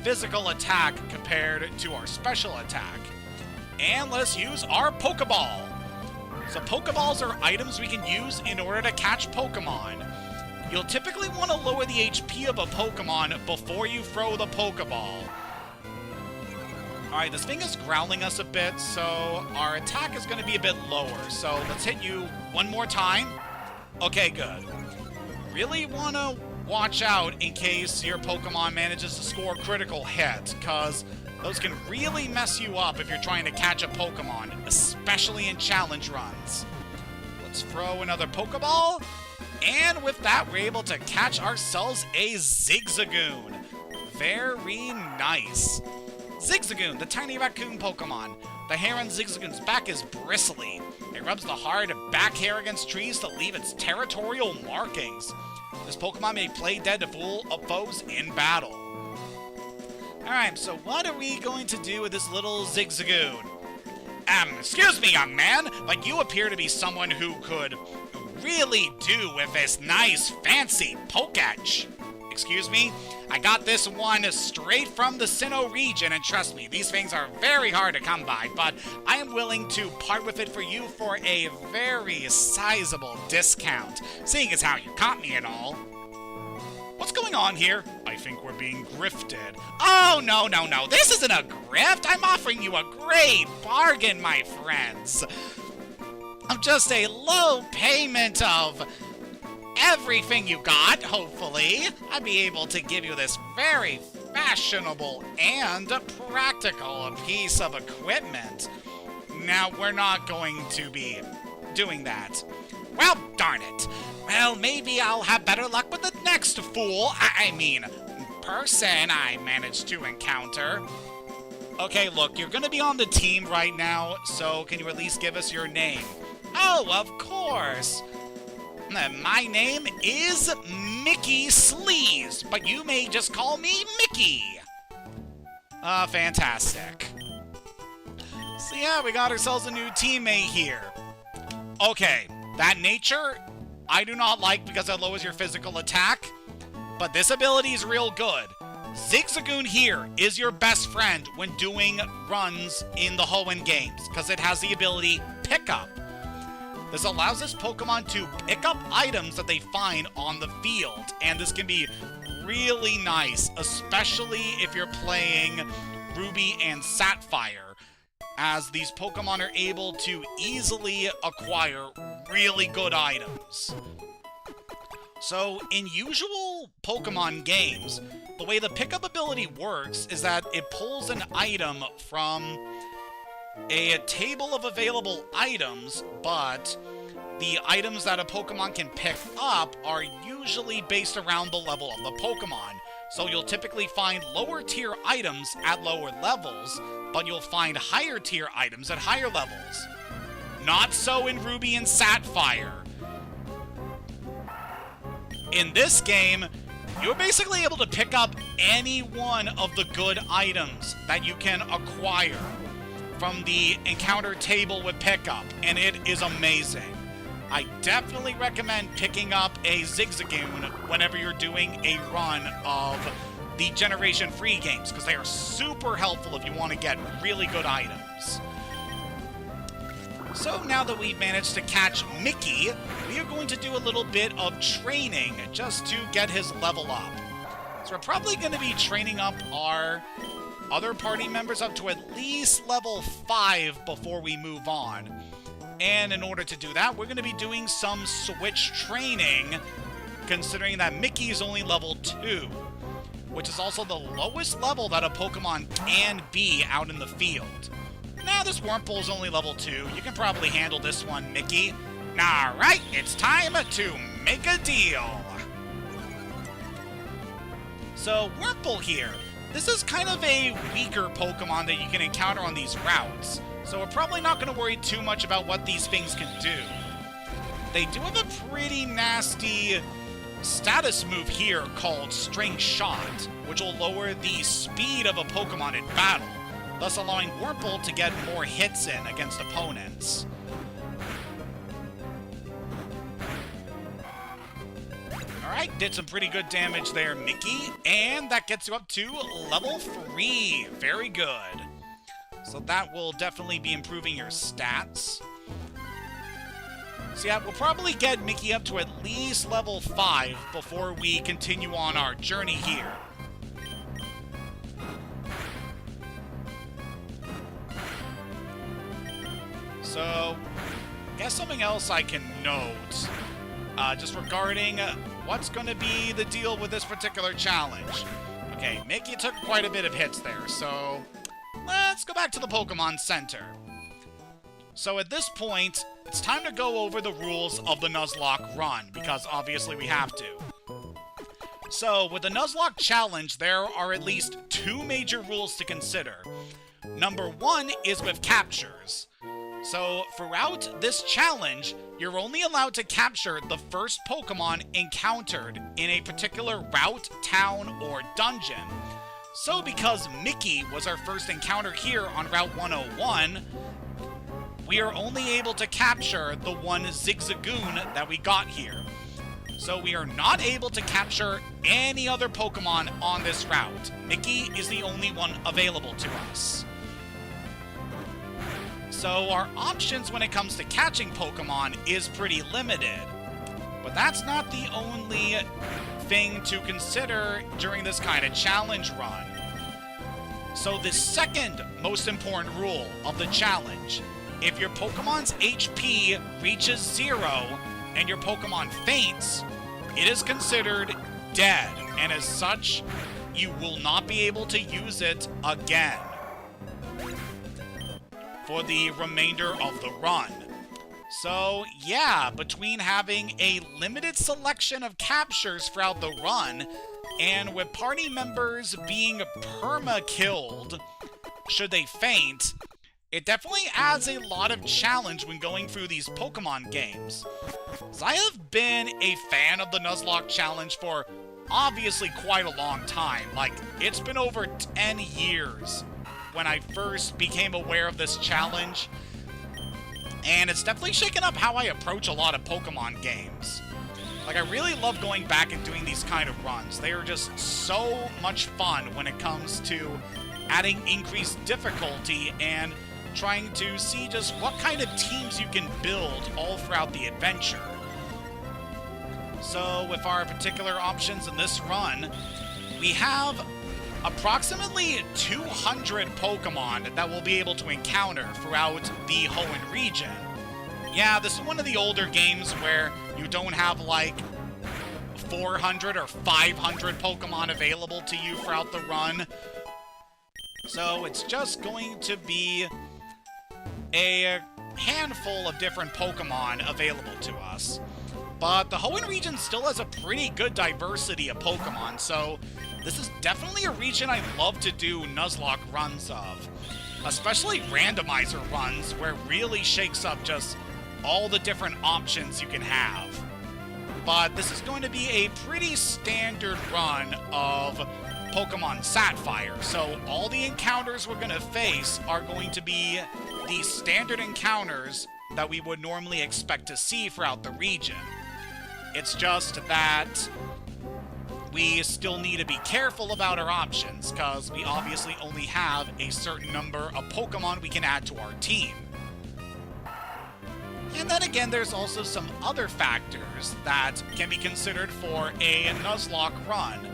physical attack compared to our special attack. And let's use our Pokeball. So Pokeballs are items we can use in order to catch Pokemon. You'll typically want to lower the HP of a Pokemon before you throw the Pokeball. Alright, this thing is growling us a bit, so our attack is going to be a bit lower. So let's hit you one more time. Okay, good. Really want to watch out in case your Pokemon manages to score a critical hit, because those can really mess you up if you're trying to catch a Pokemon, especially in challenge runs. Let's throw another Pokeball, and with that, we're able to catch ourselves a Zigzagoon. Very nice. Zigzagoon, the tiny raccoon Pokemon. The hair on Zigzagoon's back is bristly. It rubs the hard back hair against trees to leave its territorial markings. This Pokemon may play dead to foes in battle. Alright, so what are we going to do with this little Zigzagoon? Excuse me, young man, but you appear to be someone who could really do with this nice, fancy Pokédex. Excuse me? I got this one straight from the Sinnoh region, and trust me, these things are very hard to come by, but I am willing to part with it for you for a very sizable discount, seeing as how you caught me and all. What's going on here? I think we're being grifted. Oh, no, this isn't a grift. I'm offering you a great bargain, my friends. I'm just a low payment of everything you got, hopefully. I'll be able to give you this very fashionable and practical piece of equipment. Now, we're not going to be doing that. Well, darn it. Well, maybe I'll have better luck with the next fool, I mean, person I managed to encounter. Okay, look, you're gonna be on the team right now, so can you at least give us your name? Oh, of course. My name is Mickey Sleaze, but you may just call me Mickey. Fantastic. So yeah, we got ourselves a new teammate here. Okay, that nature, I do not like because it lowers your physical attack, but this ability is real good. Zigzagoon here is your best friend when doing runs in the Hoenn games, because it has the ability Pickup. This allows this Pokemon to pick up items that they find on the field, and this can be really nice, especially if you're playing Ruby and Sapphire, as these Pokemon are able to easily acquire really good items. So, in usual Pokemon games, the way the pickup ability works is that it pulls an item from a table of available items, but the items that a Pokemon can pick up are usually based around the level of the Pokemon. So you'll typically find lower tier items at lower levels, but you'll find higher tier items at higher levels. Not so in Ruby and Sapphire. In this game, you're basically able to pick up any one of the good items that you can acquire from the encounter table with pickup, and it is amazing. I definitely recommend picking up a Zigzagoon whenever you're doing a run of the Generation Free games, because they are super helpful if you want to get really good items. So now that we've managed to catch Mickey, we are going to do a little bit of training just to get his level up. So we're probably going to be training up our other party members up to at least level 5 before we move on. And in order to do that, we're going to be doing some switch training, considering that Mickey is only level 2, which is also the lowest level that a Pokemon can be out in the field. Now, this Wurmple is only level 2. You can probably handle this one, Mickey. Alright, it's time to make a deal. So, Wurmple here. This is kind of a weaker Pokemon that you can encounter on these routes, so we're probably not going to worry too much about what these things can do. They do have a pretty nasty status move here called String Shot, which will lower the speed of a Pokemon in battle, thus allowing Wurmple to get more hits in against opponents. Alright, did some pretty good damage there, Mickey, and that gets you up to level 3. Very good. So that will definitely be improving your stats. So yeah, we'll probably get Mickey up to at least level 5 before we continue on our journey here. So, I guess something else I can note, just regarding what's going to be the deal with this particular challenge. Okay, Mickey took quite a bit of hits there, so let's go back to the Pokemon Center. So at this point, it's time to go over the rules of the Nuzlocke run, because obviously we have to. So, with the Nuzlocke challenge, there are at least 2 major rules to consider. Number 1 is with captures. So, throughout this challenge, you're only allowed to capture the first Pokemon encountered in a particular route, town, or dungeon. So, because Mickey was our first encounter here on Route 101, we are only able to capture the one Zigzagoon that we got here. So we are not able to capture any other Pokemon on this route. Mickey is the only one available to us. So our options when it comes to catching Pokemon is pretty limited. But that's not the only thing to consider during this kind of challenge run. So the second most important rule of the challenge: if your Pokemon's HP reaches 0 and your Pokemon faints, it is considered dead, and as such, you will not be able to use it again for the remainder of the run. So, yeah, between having a limited selection of captures throughout the run, and with party members being perma-killed should they faint, it definitely adds a lot of challenge when going through these Pokemon games. So I have been a fan of the Nuzlocke challenge for obviously quite a long time. Like, it's been over 10 years when I first became aware of this challenge, and it's definitely shaken up how I approach a lot of Pokemon games. Like, I really love going back and doing these kind of runs. They are just so much fun when it comes to adding increased difficulty and trying to see just what kind of teams you can build all throughout the adventure. So, with our particular options in this run, we have approximately 200 Pokemon that we'll be able to encounter throughout the Hoenn region. Yeah, this is one of the older games where you don't have, like, 400 or 500 Pokemon available to you throughout the run. So it's just going to be a handful of different Pokemon available to us. But the Hoenn region still has a pretty good diversity of Pokemon, so this is definitely a region I love to do Nuzlocke runs of. Especially randomizer runs, where it really shakes up just all the different options you can have. But this is going to be a pretty standard run of Pokemon Sapphire, so all the encounters we're going to face are going to be the standard encounters that we would normally expect to see throughout the region. It's just that we still need to be careful about our options, because we obviously only have a certain number of Pokemon we can add to our team. And then again, there's also some other factors that can be considered for a Nuzlocke run.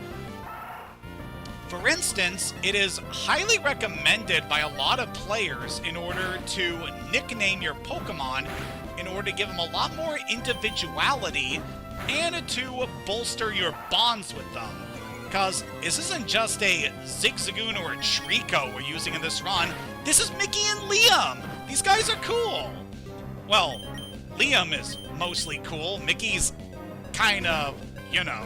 For instance, it is highly recommended by a lot of players in order to nickname your Pokemon in order to give them a lot more individuality and to bolster your bonds with them. Because this isn't just a Zigzagoon or a Treecko we're using in this run, this is Mickey and Liam! These guys are cool! Well, Liam is mostly cool, Mickey's kind of, you know.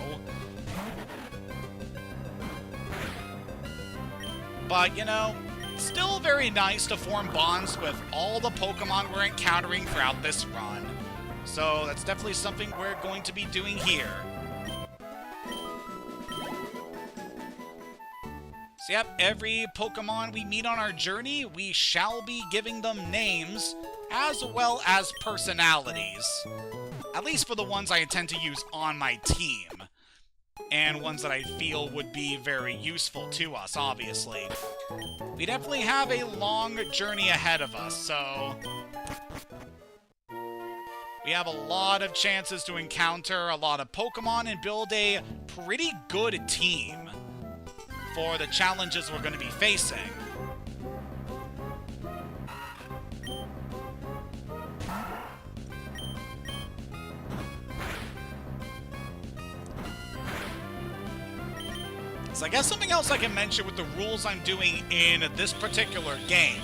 But, you know, still very nice to form bonds with all the Pokemon we're encountering throughout this run. So that's definitely something we're going to be doing here. So yep, every Pokemon we meet on our journey, we shall be giving them names, as well as personalities. At least for the ones I intend to use on my team. And ones that I feel would be very useful to us, obviously. We definitely have a long journey ahead of us, so we have a lot of chances to encounter a lot of Pokemon and build a pretty good team for the challenges we're going to be facing. So I guess something else I can mention with the rules I'm doing in this particular game.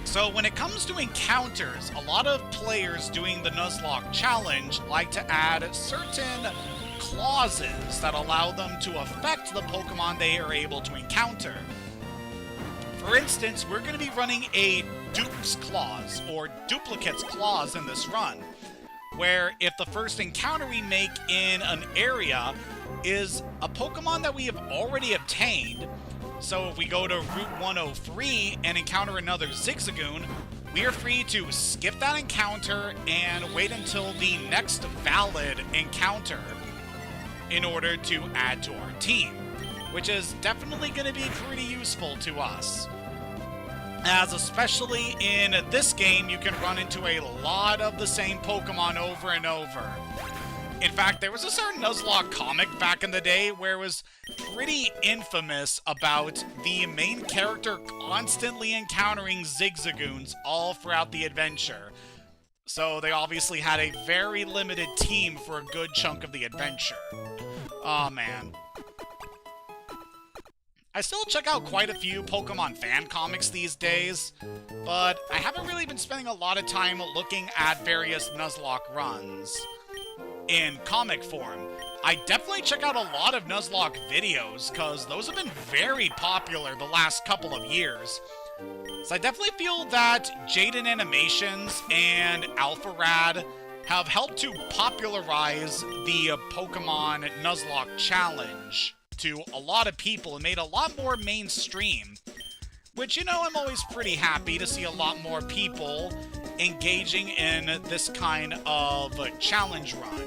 So when it comes to encounters, a lot of players doing the Nuzlocke challenge like to add certain clauses that allow them to affect the Pokemon they are able to encounter. For instance, we're going to be running a Dupes Clause, or Duplicates Clause in this run, where if the first encounter we make in an area is a Pokemon that we have already obtained, so if we go to Route 103 and encounter another Zigzagoon, we are free to skip that encounter and wait until the next valid encounter in order to add to our team, which is definitely going to be pretty useful to us. As especially in this game, you can run into a lot of the same Pokemon over and over. In fact, there was a certain Nuzlocke comic back in the day where it was pretty infamous about the main character constantly encountering Zigzagoons all throughout the adventure. So they obviously had a very limited team for a good chunk of the adventure. Aw, man. I still check out quite a few Pokemon fan comics these days, but I haven't really been spending a lot of time looking at various Nuzlocke runs in comic form. I definitely check out a lot of Nuzlocke videos, because those have been very popular the last couple of years. So I definitely feel that Jaden Animations and AlphaRad have helped to popularize the Pokemon Nuzlocke Challenge to a lot of people and made a lot more mainstream. Which, you know, I'm always pretty happy to see a lot more people engaging in this kind of challenge run.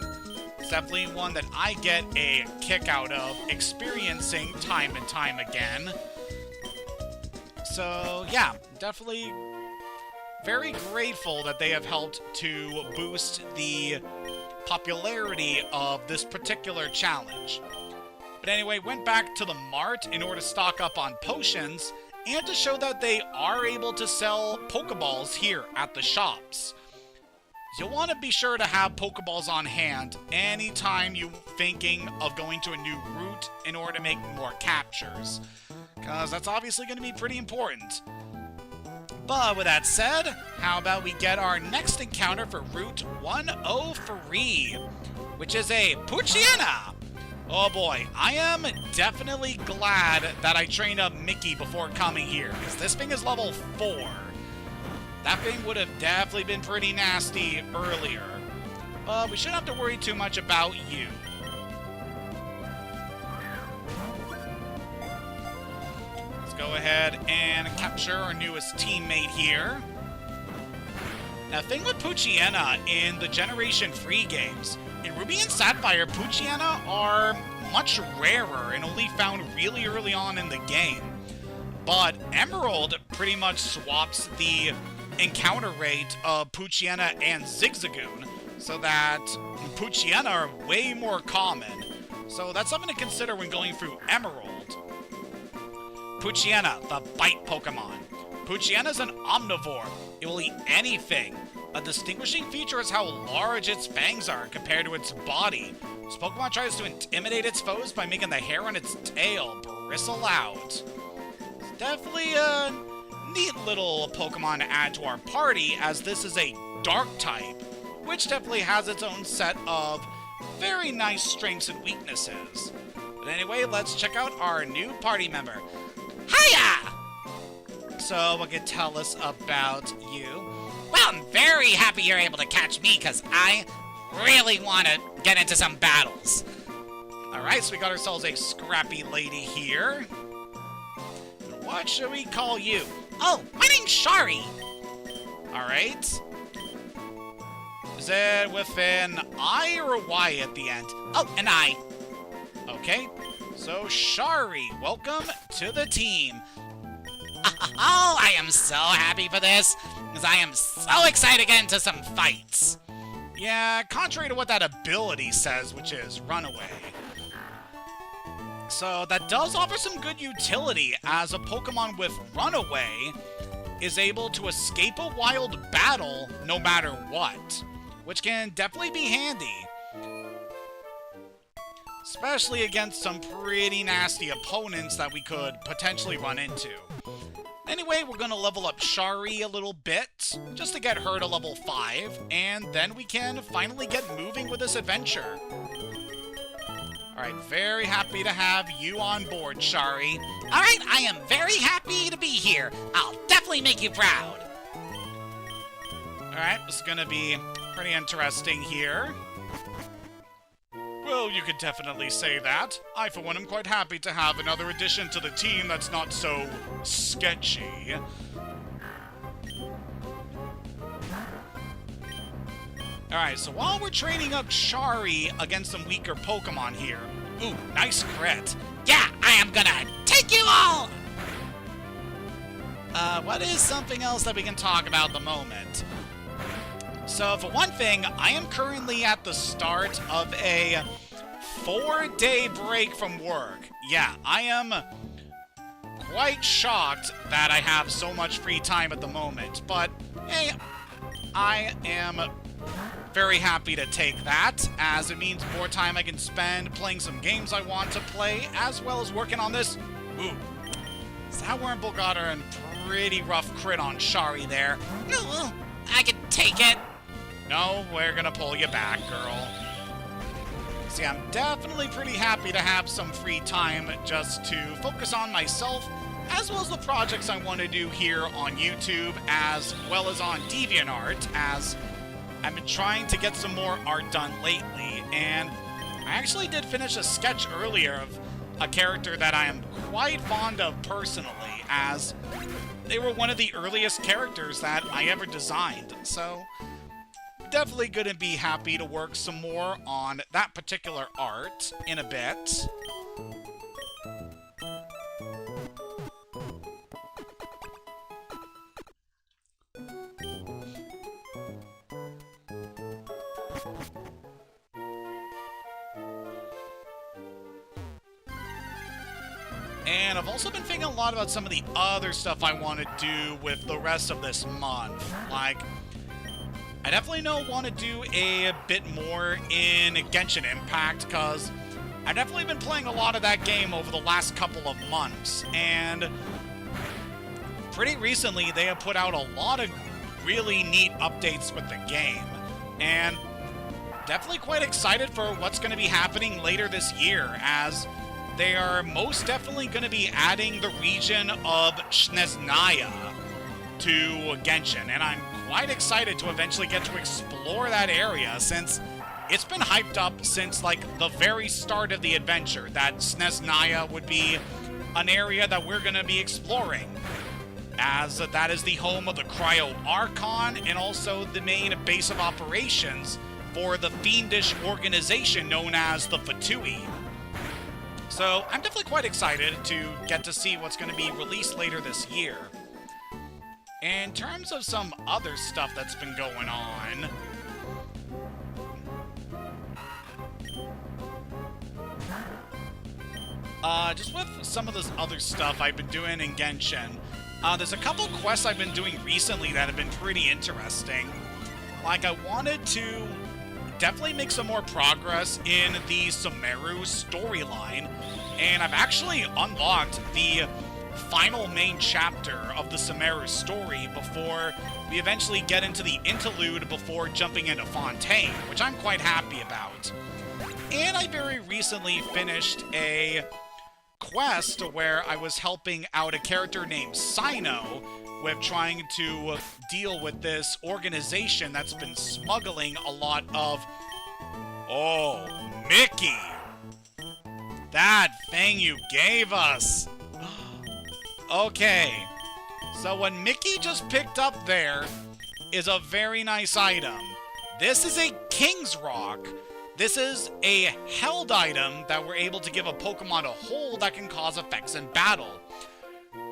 It's definitely one that I get a kick out of experiencing time and time again. So, yeah, definitely very grateful that they have helped to boost the popularity of this particular challenge. But anyway, went back to the mart in order to stock up on potions and to show that they are able to sell Pokeballs here at the shops. You'll want to be sure to have Pokeballs on hand anytime you're thinking of going to a new route in order to make more captures, because that's obviously going to be pretty important. But with that said, how about we get our next encounter for Route 103, which is a Poochyena. Oh boy, I am definitely glad that I trained up Mickey before coming here, because this thing is level 4. That thing would have definitely been pretty nasty earlier. But we shouldn't have to worry too much about you. Let's go ahead and capture our newest teammate here. Now, the thing with Poochyena in the Generation 3 games, in Ruby and Sapphire, Poochyena are much rarer and only found really early on in the game. But Emerald pretty much swaps the encounter rate of Poochyena and Zigzagoon, so that Poochyena are way more common. So that's something to consider when going through Emerald. Poochyena, the bite Pokemon. Poochyena is an omnivore. It will eat anything. A distinguishing feature is how large its fangs are compared to its body. This Pokemon tries to intimidate its foes by making the hair on its tail bristle out. It's definitely a neat little Pokemon to add to our party, as this is a dark type, which definitely has its own set of very nice strengths and weaknesses. But anyway, let's check out our new party member. Hiya! So, what can tell us about you? Well, I'm very happy you're able to catch me, because I really want to get into some battles. Alright, so we got ourselves a scrappy lady here. What should we call you? Oh, my name's Shari. Alright. Is it with an I or a Y at the end? Oh, an I. Okay. So, Shari, welcome to the team. Oh, I am so happy for this, because I am so excited to get into some fights. Yeah, contrary to what that ability says, which is Runaway. So that does offer some good utility, as a Pokemon with Runaway is able to escape a wild battle no matter what, which can definitely be handy. Especially against some pretty nasty opponents that we could potentially run into. Anyway, we're going to level up Shari a little bit, just to get her to level 5, and then we can finally get moving with this adventure. Alright, very happy to have you on board, Shari. Alright, I am very happy to be here. I'll definitely make you proud. Alright, this is going to be pretty interesting here. Well, you could definitely say that. I, for one, am quite happy to have another addition to the team that's not so sketchy. Alright, so while we're training up Shari against some weaker Pokemon here... Ooh, nice crit. Yeah, I am gonna take you all! What is something else that we can talk about at the moment? So, for one thing, I am currently at the start of a 4-day break from work. Yeah, I am quite shocked that I have so much free time at the moment. But, hey, I am very happy to take that, as it means more time I can spend playing some games I want to play, as well as working on this, ooh, So that Wurmple got her in pretty rough crit on Shari there. No, I can take it. No, we're gonna pull you back, girl. See, I'm definitely pretty happy to have some free time just to focus on myself, as well as the projects I want to do here on YouTube, as well as on DeviantArt, as I've been trying to get some more art done lately, and I actually did finish a sketch earlier of a character that I am quite fond of personally, as they were one of the earliest characters that I ever designed, so definitely gonna be happy to work some more on that particular art in a bit. And I've also been thinking a lot about some of the other stuff I want to do with the rest of this month. Like, I definitely want to do a bit more in Genshin Impact, because I've definitely been playing a lot of that game over the last couple of months, and pretty recently they have put out a lot of really neat updates with the game, and definitely quite excited for what's going to be happening later this year, as they are most definitely going to be adding the region of Snezhnaya to Genshin, and I'm quite excited to eventually get to explore that area, since it's been hyped up since, like, the very start of the adventure, that Snezhnaya would be an area that we're going to be exploring, as that is the home of the Cryo Archon, and also the main base of operations for the fiendish organization known as the Fatui. So I'm definitely quite excited to get to see what's going to be released later this year. In terms of some other stuff that's been going on, just with some of this other stuff I've been doing in Genshin, there's a couple quests I've been doing recently that have been pretty interesting. Like, I wanted to definitely make some more progress in the Sumeru storyline, and I've actually unlocked the final main chapter of the Sumeru story before we eventually get into the interlude before jumping into Fontaine, which I'm quite happy about. And I very recently finished a quest where I was helping out a character named Sino with trying to deal with this organization that's been smuggling a lot of... Oh, Mickey! That thing you gave us! Okay, so what Mickey just picked up there is a very nice item. This is a King's Rock. This is a held item that we're able to give a Pokemon a hold that can cause effects in battle.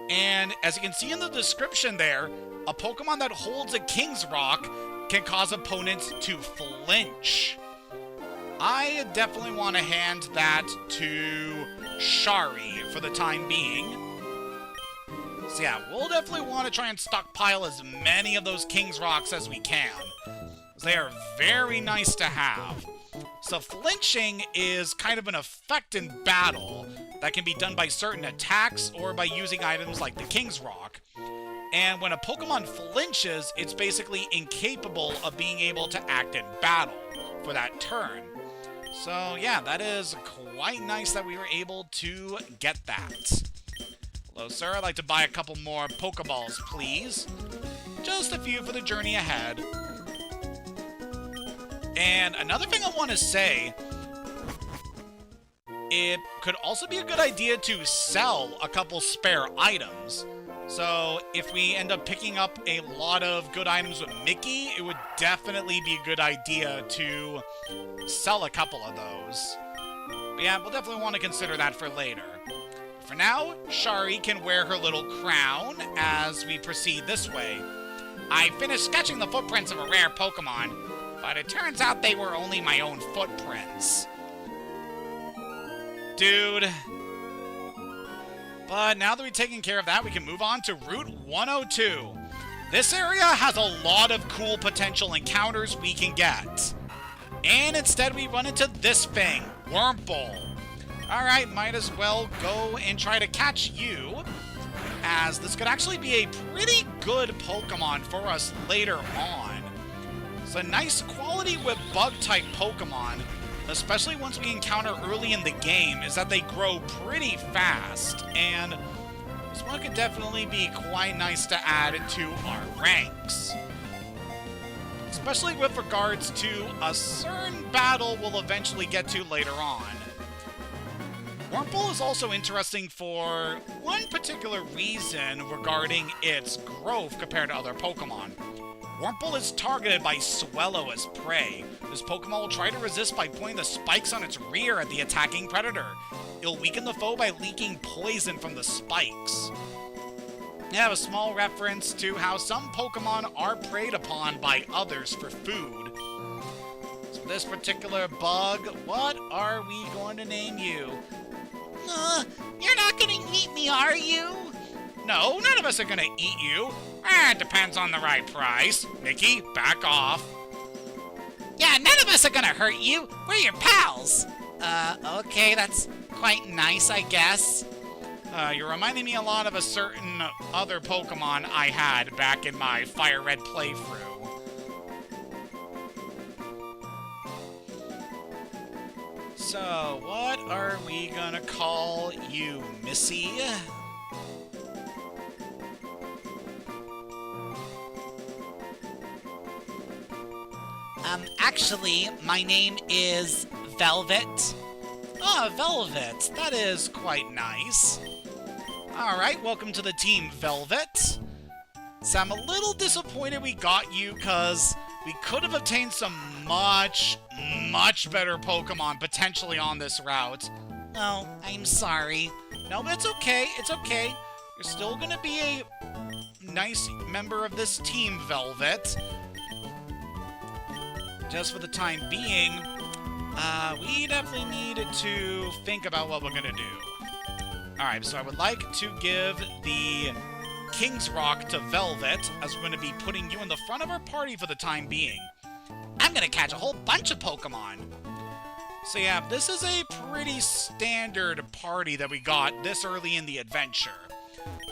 And as you can see in the description there, a Pokemon that holds a King's Rock can cause opponents to flinch. I definitely want to hand that to Shari for the time being. So yeah, we'll definitely want to try and stockpile as many of those King's Rocks as we can. They are very nice to have. So flinching is kind of an effect in battle that can be done by certain attacks or by using items like the King's Rock. And when a Pokemon flinches, it's basically incapable of being able to act in battle for that turn. So yeah, that is quite nice that we were able to get that. Hello, sir. I'd like to buy a couple more Pokeballs, please. Just a few for the journey ahead. And another thing I want to say, it could also be a good idea to sell a couple spare items. So if we end up picking up a lot of good items with Mickey, it would definitely be a good idea to sell a couple of those. But yeah, we'll definitely want to consider that for later. For now, Shari can wear her little crown as we proceed this way. I finished sketching the footprints of a rare Pokemon, but it turns out they were only my own footprints. Dude. But now that we've taken care of that, we can move on to Route 102. This area has a lot of cool potential encounters we can get. And instead we run into this thing, Wurmple. Alright, might as well go and try to catch you. as this could actually be a pretty good Pokemon for us later on. It's a nice quality with Bug-type Pokemon, especially once we encounter early in the game, is that they grow pretty fast, and this one could definitely be quite nice to add to our ranks. Especially with regards to a certain battle we'll eventually get to later on. Wurmple is also interesting for one particular reason regarding its growth compared to other Pokemon. Wurmple is targeted by Swellow as prey. This Pokemon will try to resist by pointing the spikes on its rear at the attacking predator. It'll weaken the foe by leaking poison from the spikes. I have a small reference to how some Pokemon are preyed upon by others for food. So this particular bug, what are we going to name you? You're not gonna eat me, are you? No, none of us are gonna eat you. It depends on the right price. Mickey, back off. Yeah, none of us are gonna hurt you. We're your pals. Okay, that's quite nice, I guess. You're reminding me a lot of a certain other Pokemon I had back in my Fire Red playthrough. So, what are we gonna call you, Missy? Actually, my name is Velvet. Ah, Velvet. That is quite nice. Alright, welcome to the Team Velvet. So I'm a little disappointed we got you, because we could have obtained some much better Pokemon potentially on this route. Oh, I'm sorry. No, but it's okay. It's okay. You're still gonna be a nice member of this Team Velvet. Just for the time being, we definitely need to think about what we're gonna do. Alright, so I would like to give the King's Rock to Velvet, as we're going to be putting you in the front of our party for the time being. I'm gonna catch a whole bunch of Pokemon. So yeah, this is a pretty standard party that we got this early in the adventure.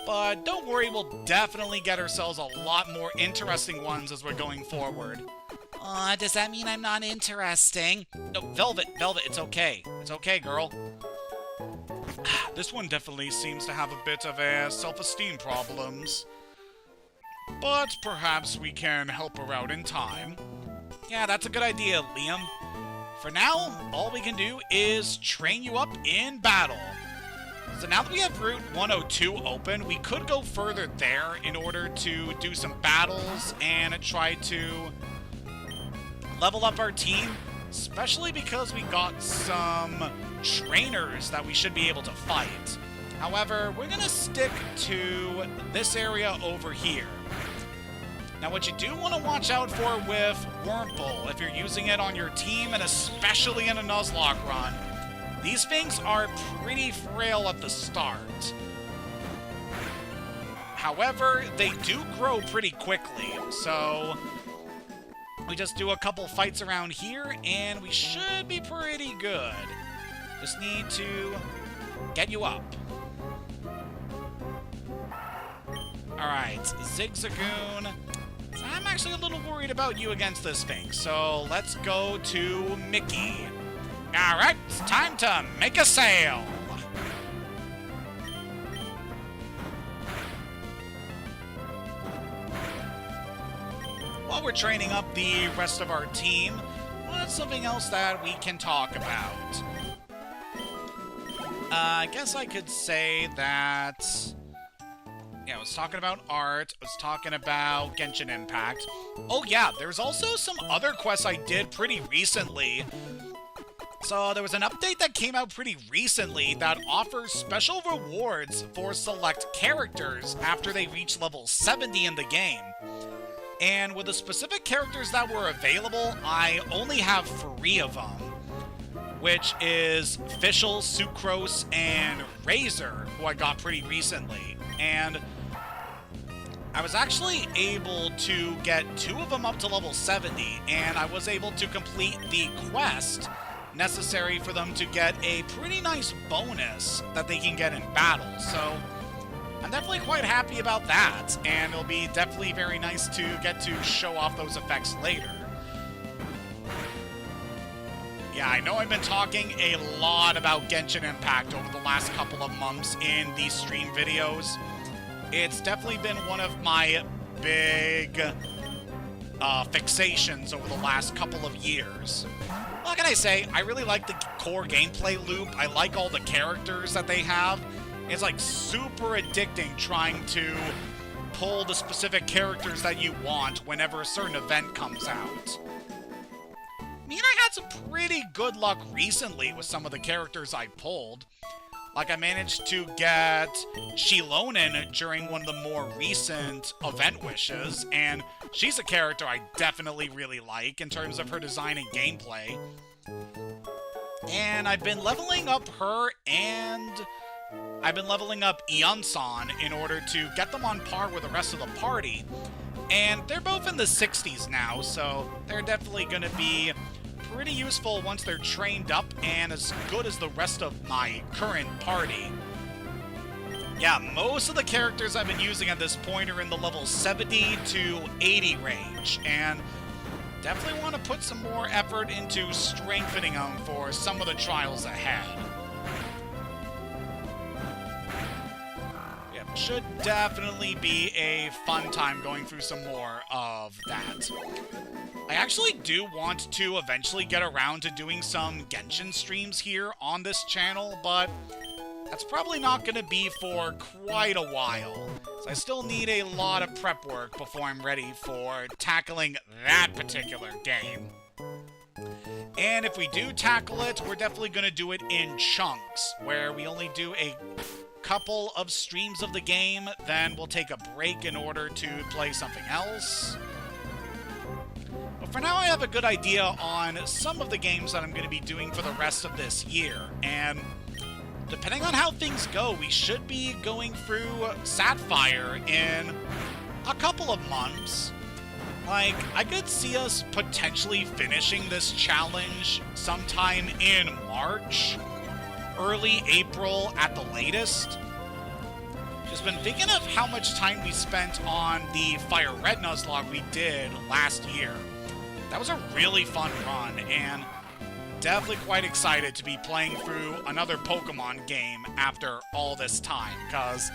But don't worry, we'll definitely get ourselves a lot more interesting ones as we're going forward. Does that mean I'm not interesting? No, Velvet, it's okay. It's okay, girl. This one definitely seems to have a bit of self-esteem problems. But perhaps we can help her out in time. Yeah, that's a good idea, Liam. For now, all we can do is train you up in battle. So now that we have Route 102 open, we could go further there in order to do some battles and try to level up our team, especially because we got some trainers that we should be able to fight. However, we're going to stick to this area over here. Now, what you do want to watch out for with Wurmple, if you're using it on your team, and especially in a Nuzlocke run, these things are pretty frail at the start. However, they do grow pretty quickly, so we just do a couple fights around here, and we should be pretty good. Just need to get you up. Alright, Zigzagoon. So I'm actually a little worried about you against this thing, so let's go to Mickey. Alright, it's time to make a sale. While we're training up the rest of our team, what's something else that we can talk about? I guess I could say that... yeah, I was talking about art, I was talking about Genshin Impact. Oh yeah, there's also some other quests I did pretty recently. So there was an update that came out pretty recently that offers special rewards for select characters after they reach level 70 in the game. And with the specific characters that were available, I only have 3 of them, which is Fischl, Sucrose, and Razor, who I got pretty recently. And I was actually able to get 2 of them up to level 70, and I was able to complete the quest necessary for them to get a pretty nice bonus that they can get in battle. So I'm definitely quite happy about that, and it'll be definitely very nice to get to show off those effects later. Yeah, I know I've been talking a lot about Genshin Impact over the last couple of months in these stream videos. It's definitely been one of my big fixations over the last couple of years. What can I say? I really like the core gameplay loop. I like all the characters that they have. It's like super addicting trying to pull the specific characters that you want whenever a certain event comes out. I mean, I had some pretty good luck recently with some of the characters I pulled. Like, I managed to get Shilonen during one of the more recent event wishes, and she's a character I definitely really like in terms of her design and gameplay. And I've been leveling up her, and I've been leveling up Eunsan in order to get them on par with the rest of the party. And they're both in the 60s now, so they're definitely going to be pretty useful once they're trained up and as good as the rest of my current party. Yeah, most of the characters I've been using at this point are in the level 70 to 80 range, and definitely want to put some more effort into strengthening them for some of the trials ahead. Yeah, should definitely be a fun time going through some more of that. I actually do want to eventually get around to doing some Genshin streams here on this channel, but that's probably not going to be for quite a while. So I still need a lot of prep work before I'm ready for tackling that particular game. And if we do tackle it, we're definitely going to do it in chunks, where we only do a couple of streams of the game, then we'll take a break in order to play something else. But for now, I have a good idea on some of the games that I'm going to be doing for the rest of this year, and depending on how things go, we should be going through Sapphire in a couple of months. Like, I could see us potentially finishing this challenge sometime in March, early April at the latest. Just been thinking of how much time we spent on the Fire Red Nuzlocke we did last year. That was a really fun run, and definitely quite excited to be playing through another Pokemon game after all this time, because,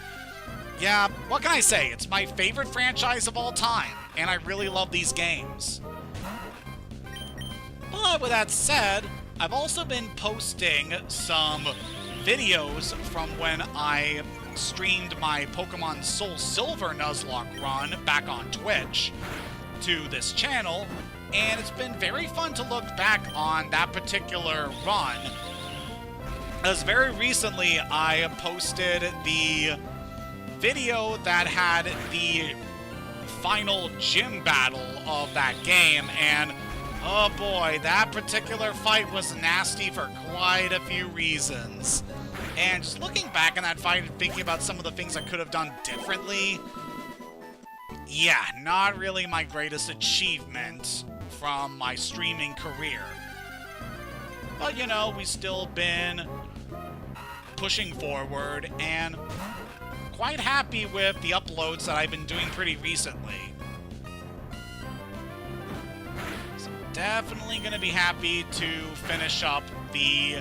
yeah, what can I say? It's my favorite franchise of all time, and I really love these games. But with that said, I've also been posting some videos from when I streamed my Pokemon Soul Silver Nuzlocke run back on Twitch to this channel, and it's been very fun to look back on that particular run, as very recently I posted the video that had the final gym battle of that game, and oh boy, that particular fight was nasty for quite a few reasons. And just looking back on that fight and thinking about some of the things I could have done differently, yeah, not really my greatest achievement from my streaming career. But, you know, we've still been pushing forward, and quite happy with the uploads that I've been doing pretty recently. So definitely going to be happy to finish up the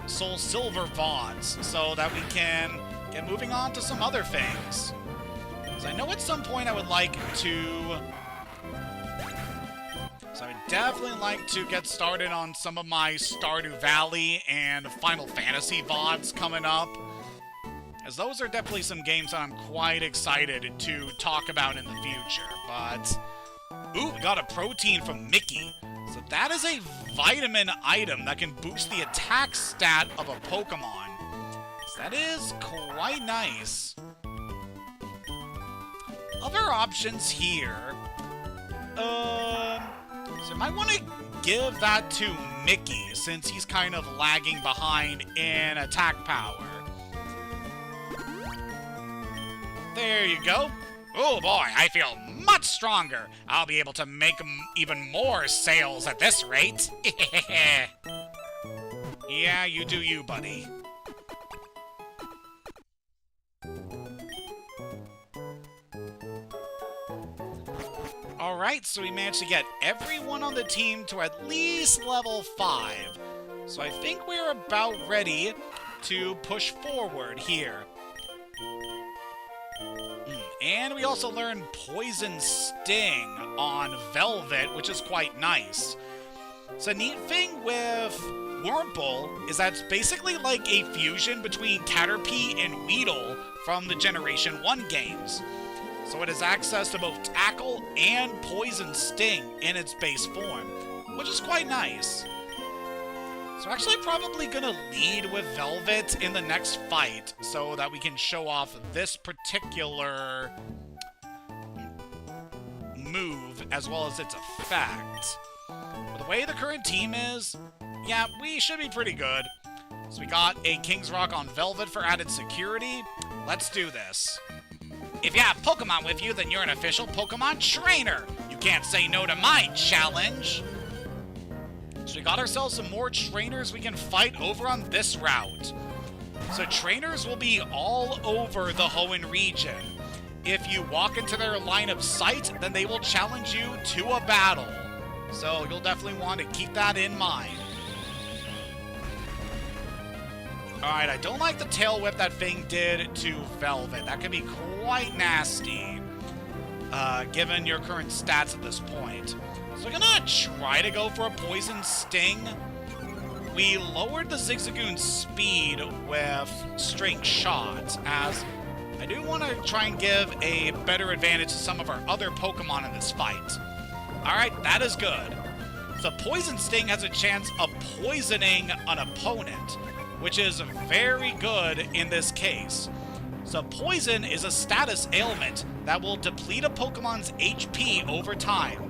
Soul Silver VODs so that we can get moving on to some other things. Because I know at some point I would like to... So I would definitely like to get started on some of my Stardew Valley and Final Fantasy VODs coming up, as those are definitely some games that I'm quite excited to talk about in the future. But, ooh, we got a protein from Mickey. So that is a vitamin item that can boost the attack stat of a Pokemon. So that is quite nice. Other options here. So I might want to give that to Mickey, since he's kind of lagging behind in attack power. There you go. Oh boy, I feel much stronger. I'll be able to make even more sales at this rate. Yeah, you do you, buddy. Alright, so we managed to get everyone on the team to at least level 5. So I think we're about ready to push forward here. And we also learned Poison Sting on Velvet, which is quite nice. So the neat thing with Wurmple is that it's basically like a fusion between Caterpie and Weedle from the Generation 1 games. So it has access to both Tackle and Poison Sting in its base form, which is quite nice. So actually probably gonna lead with Velvet in the next fight so that we can show off this particular move as well as its effect. But the way the current team is, yeah, we should be pretty good. So we got a King's Rock on Velvet for added security. Let's do this. If you have Pokemon with you, then you're an official Pokemon trainer. You can't say no to my challenge. So we got ourselves some more trainers we can fight over on this route. So trainers will be all over the Hoenn region. If you walk into their line of sight, then they will challenge you to a battle. So you'll definitely want to keep that in mind. Alright, I don't like the tail whip that thing did to Velvet. That can be quite nasty, given your current stats at this point. So we're gonna try to go for a Poison Sting. We lowered the Zigzagoon's speed with String Shot, as I do want to try and give a better advantage to some of our other Pokemon in this fight. Alright, that is good. So Poison Sting has a chance of poisoning an opponent, which is very good in this case. So Poison is a status ailment that will deplete a Pokemon's HP over time.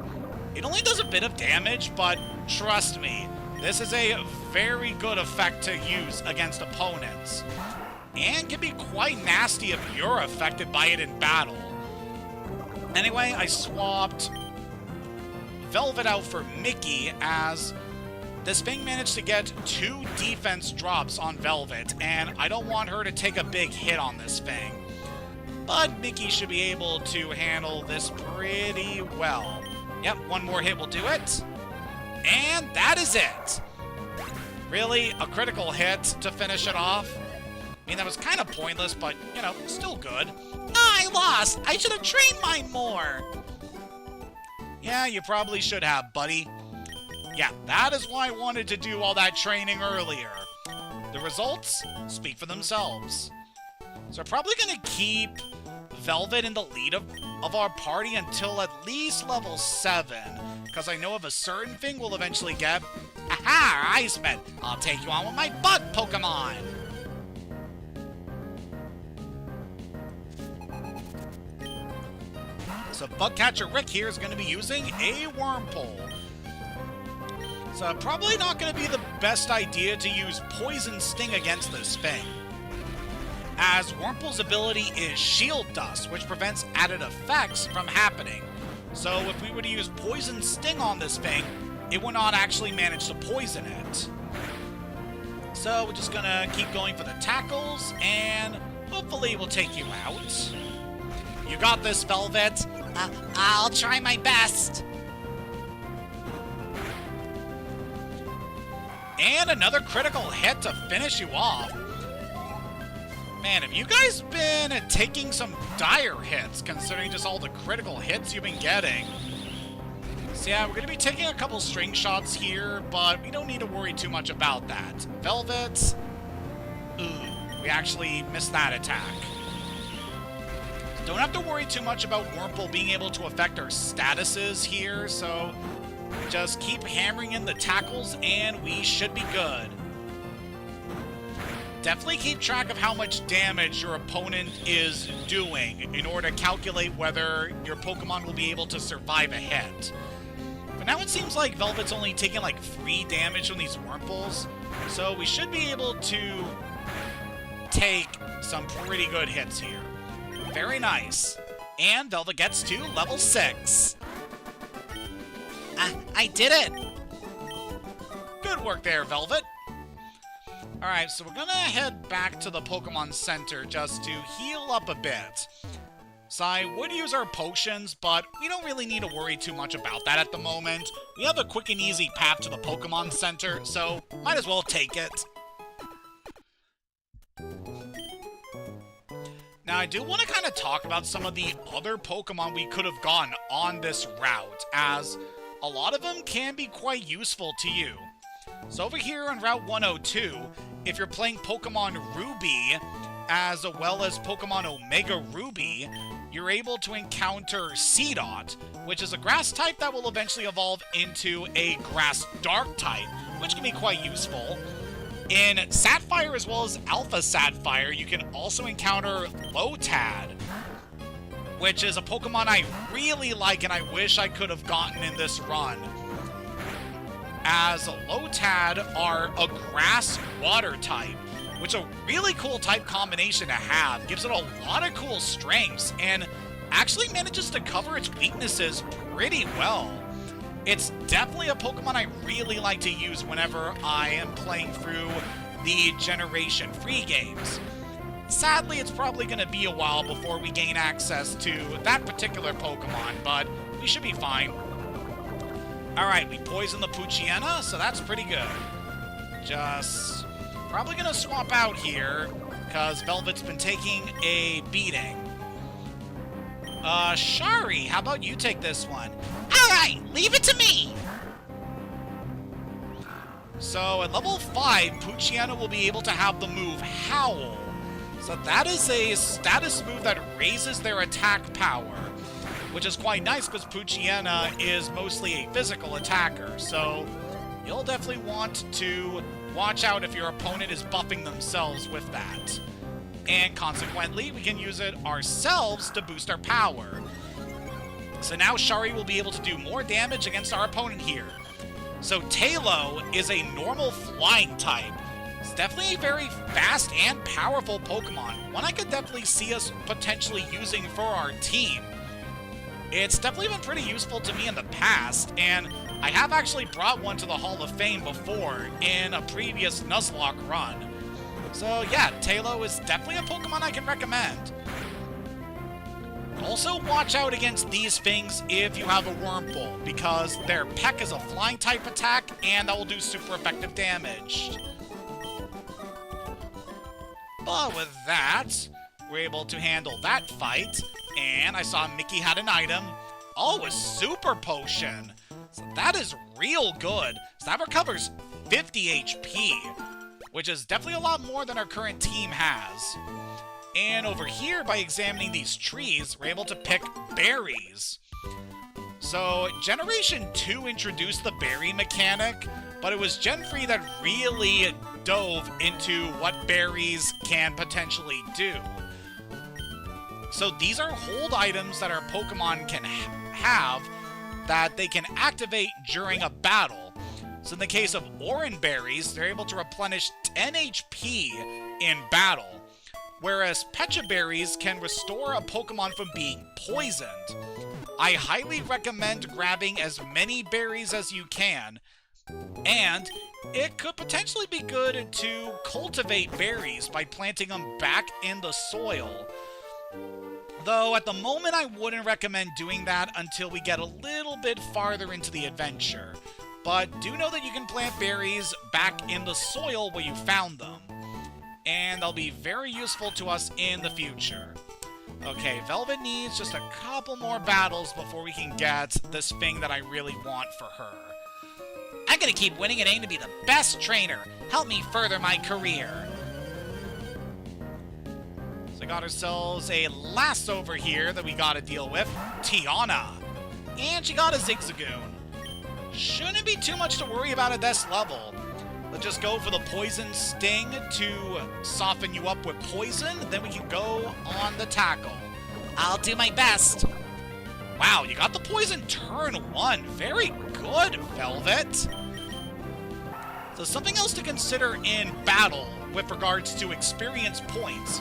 It only does a bit of damage, but trust me, this is a very good effect to use against opponents. And can be quite nasty if you're affected by it in battle. Anyway, I swapped Velvet out for Mickey, as this thing managed to get 2 defense drops on Velvet, and I don't want her to take a big hit on this thing. But Mickey should be able to handle this pretty well. Yep, one more hit will do it. And that is it. Really, a critical hit to finish it off? I mean, that was kind of pointless, but, you know, still good. I lost! I should have trained mine more! Yeah, you probably should have, buddy. Yeah, that is why I wanted to do all that training earlier. The results speak for themselves. So we're probably going to keep Velvet in the lead of our party until at least level 7, because I know of a certain thing we'll eventually get. Aha! Iceman! I'll take you on with my bug Pokemon! So Bugcatcher Rick here is going to be using a Wurmple. So probably not going to be the best idea to use Poison Sting against this thing, as Wurmple's ability is Shield Dust, which prevents added effects from happening. So if we were to use Poison Sting on this thing, it would not actually manage to poison it. So we're just gonna keep going for the tackles, and hopefully we'll take you out. You got this, Velvet. I'll try my best. And another critical hit to finish you off. Man, have you guys been taking some dire hits, considering just all the critical hits you've been getting? So yeah, we're going to be taking a couple string shots here, but we don't need to worry too much about that. Velvet. Ooh, we actually missed that attack. Don't have to worry too much about Wurmple being able to affect our statuses here, so just keep hammering in the tackles and we should be good. Definitely keep track of how much damage your opponent is doing in order to calculate whether your Pokemon will be able to survive a hit. But now it seems like Velvet's only taking like 3 damage from these Wurmples, so we should be able to take some pretty good hits here. Very nice. And Velvet gets to level 6. I did it! Good work there, Velvet. Alright, so we're gonna head back to the Pokemon Center just to heal up a bit. So I would use our potions, but we don't really need to worry too much about that at the moment. We have a quick and easy path to the Pokemon Center, so might as well take it. Now, I do want to kind of talk about some of the other Pokemon we could have gotten on this route, as a lot of them can be quite useful to you. So over here on Route 102, if you're playing Pokemon Ruby, as well as Pokemon Omega Ruby, you're able to encounter Seedot, which is a grass type that will eventually evolve into a grass dark type, which can be quite useful. In Sapphire as well as Alpha Sapphire, you can also encounter Lotad, which is a Pokemon I really like and I wish I could have gotten in this run. As Lotad are a grass water type, which is a really cool type combination to have. Gives it a lot of cool strengths and actually manages to cover its weaknesses pretty well. It's definitely a Pokemon I really like to use whenever I am playing through the Generation Free games. Sadly, it's probably going to be a while before we gain access to that particular Pokemon, but we should be fine. Alright, we poisoned the Poochyena, so that's pretty good. Just probably going to swap out here, because Velvet's been taking a beating. Shari, how about you take this one? Alright, leave it to me! So at level 5, Poochyena will be able to have the move Howl. So that is a status move that raises their attack power, which is quite nice because Poochyena is mostly a physical attacker. So you'll definitely want to watch out if your opponent is buffing themselves with that. And consequently, we can use it ourselves to boost our power. So now Shari will be able to do more damage against our opponent here. So Tailo is a normal flying type. It's definitely a very fast and powerful Pokemon, one I could definitely see us potentially using for our team. It's definitely been pretty useful to me in the past, and I have actually brought one to the Hall of Fame before in a previous Nuzlocke run. So yeah, Tailo is definitely a Pokemon I can recommend. Also, watch out against these things if you have a Wurmple, because their Peck is a flying type attack, and that will do super effective damage. But with that, we're able to handle that fight, and I saw Mickey had an item. Oh, a Super Potion! So that is real good. So that recovers 50 HP, which is definitely a lot more than our current team has. And over here, by examining these trees, we're able to pick berries. So, Generation 2 introduced the berry mechanic, but it was Gen 3 that really dove into what berries can potentially do. So these are hold items that our Pokemon can have that they can activate during a battle. So in the case of Oran berries, they're able to replenish 10 HP in battle. Whereas Pecha berries can restore a Pokemon from being poisoned. I highly recommend grabbing as many berries as you can, and it could potentially be good to cultivate berries by planting them back in the soil. Though at the moment I wouldn't recommend doing that until we get a little bit farther into the adventure. But do know that you can plant berries back in the soil where you found them, and they'll be very useful to us in the future. Okay, Velvet needs just a couple more battles before we can get this thing that I really want for her. I'm gonna keep winning and aim to be the best trainer. Help me further my career. So we got ourselves a last over here that we gotta deal with. Tiana. And she got a Zigzagoon. Shouldn't be too much to worry about at this level. Let's just go for the Poison Sting to soften you up with poison, then we can go on the tackle. I'll do my best. Wow, you got the poison turn 1. Very good, Velvet. So something else to consider in battle with regards to experience points.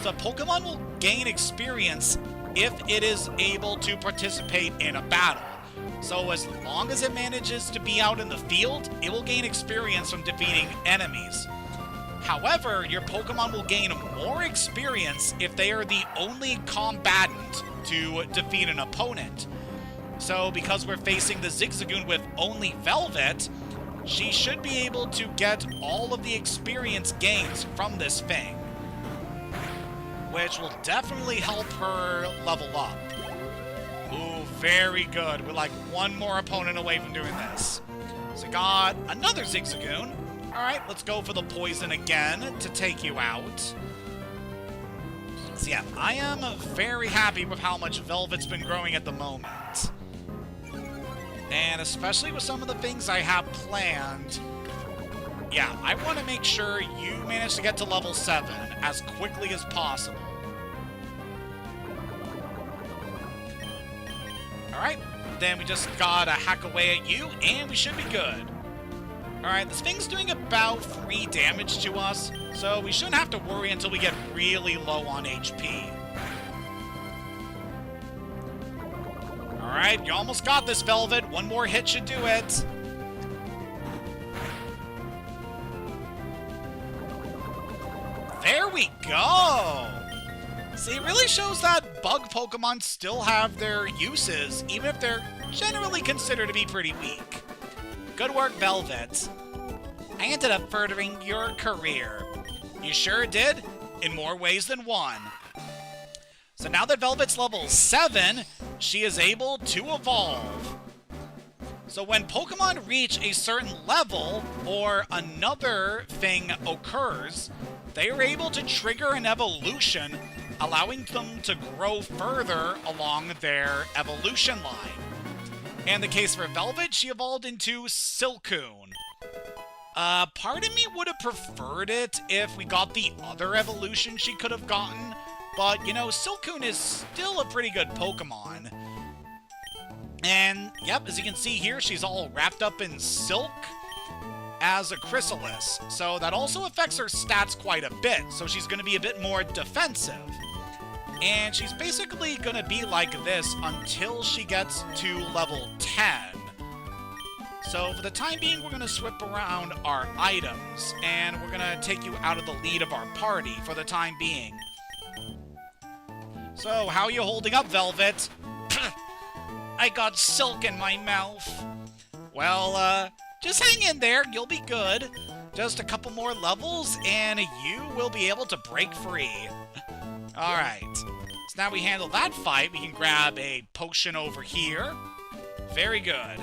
So Pokemon will gain experience if it is able to participate in a battle. So as long as it manages to be out in the field, it will gain experience from defeating enemies. However, your Pokemon will gain more experience if they are the only combatant to defeat an opponent. So, because we're facing the Zigzagoon with only Velvet, she should be able to get all of the experience gains from this thing, which will definitely help her level up. Ooh, very good. We're like one more opponent away from doing this. So got another Zigzagoon. Alright, let's go for the poison again to take you out. So yeah, I am very happy with how much Velvet's been growing at the moment. And especially with some of the things I have planned, yeah, I want to make sure you manage to get to level 7 as quickly as possible. Alright, then we just gotta hack away at you, and we should be good. Alright, this thing's doing about 3 damage to us, so we shouldn't have to worry until we get really low on HP. Alright, you almost got this, Velvet. One more hit should do it. There we go! See, it really shows that bug Pokemon still have their uses, even if they're generally considered to be pretty weak. Good work, Velvet. I ended up furthering your career. You sure did, in more ways than one. So now that Velvet's level 7, she is able to evolve. So when Pokemon reach a certain level, or another thing occurs, they are able to trigger an evolution, allowing them to grow further along their evolution line. In the case for Velvet, she evolved into Silcoon. Part of me would have preferred it if we got the other evolution she could have gotten, but, you know, Silcoon is still a pretty good Pokemon. And, yep, as you can see here, she's all wrapped up in silk as a Chrysalis, so that also affects her stats quite a bit, so she's going to be a bit more defensive. And she's basically going to be like this until she gets to level 10. So for the time being, we're going to swap around our items, and we're going to take you out of the lead of our party for the time being. So, how are you holding up, Velvet? I got silk in my mouth. Well, just hang in there, you'll be good. Just a couple more levels, and you will be able to break free. Alright, so now we handle that fight, we can grab a potion over here. Very good.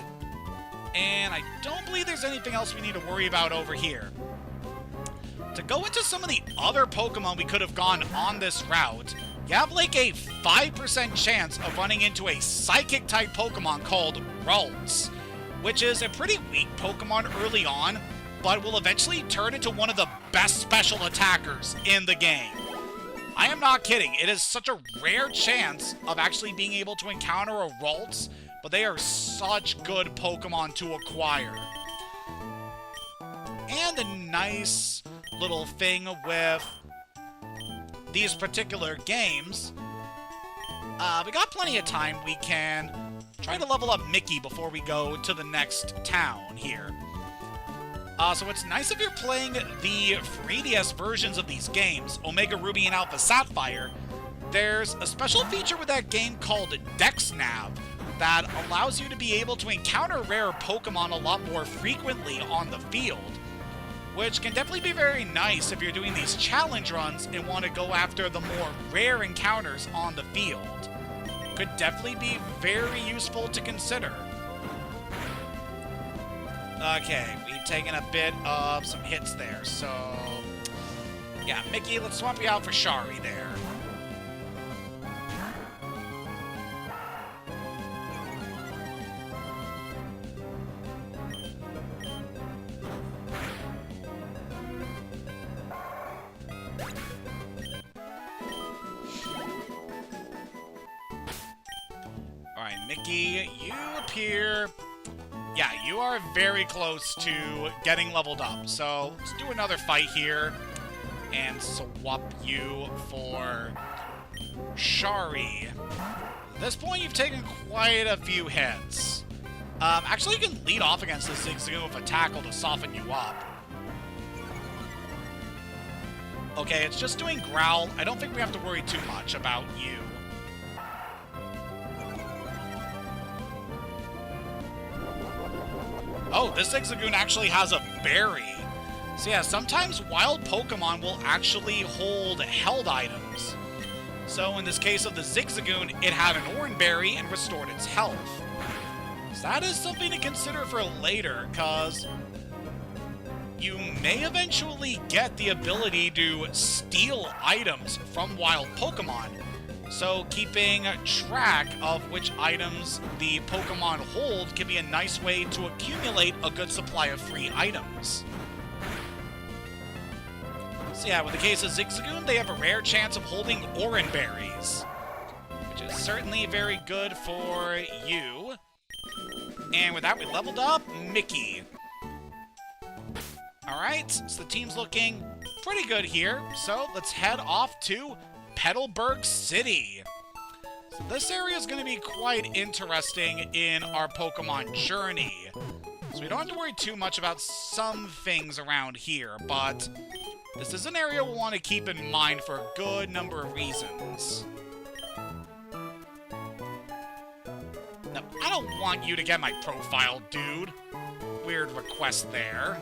And I don't believe there's anything else we need to worry about over here. To go into some of the other Pokemon we could have gone on this route, you have like a 5% chance of running into a Psychic-type Pokemon called Ralts, which is a pretty weak Pokemon early on, but will eventually turn into one of the best special attackers in the game. I am not kidding, it is such a rare chance of actually being able to encounter a Ralts, but they are such good Pokemon to acquire. And a nice little thing with these particular games, we got plenty of time. We can try to level up Mickey before we go to the next town here. So what's nice if you're playing the 3DS versions of these games, Omega Ruby and Alpha Sapphire, there's a special feature with that game called DexNav that allows you to be able to encounter rare Pokemon a lot more frequently on the field, which can definitely be very nice if you're doing these challenge runs and want to go after the more rare encounters on the field. Could definitely be very useful to consider. Okay, we've taken a bit of some hits there, so yeah, Mickey, let's swap you out for Shari there. Alright, Mickey, you appear... Yeah, you are very close to getting leveled up. So, let's do another fight here and swap you for Shari. At this point, you've taken quite a few hits. Actually, you can lead off against this Zigzagoon with a tackle to soften you up. Okay, it's just doing Growl. I don't think we have to worry too much about you. Oh, this Zigzagoon actually has a berry. So yeah, sometimes wild Pokemon will actually hold held items. So in this case of the Zigzagoon, it had an Hoenn berry and restored its health. So that is something to consider for later, because you may eventually get the ability to steal items from wild Pokemon. So keeping track of which items the Pokemon hold can be a nice way to accumulate a good supply of free items. So yeah, with the case of Zigzagoon, they have a rare chance of holding Hoenn berries, which is certainly very good for you. And with that, we leveled up Mickey. Alright, so the team's looking pretty good here, so let's head off to Petalburg City. So this area is going to be quite interesting in our Pokemon journey. So we don't have to worry too much about some things around here, but this is an area we'll want to keep in mind for a good number of reasons. Now, I don't want you to get my profile, dude. Weird request there.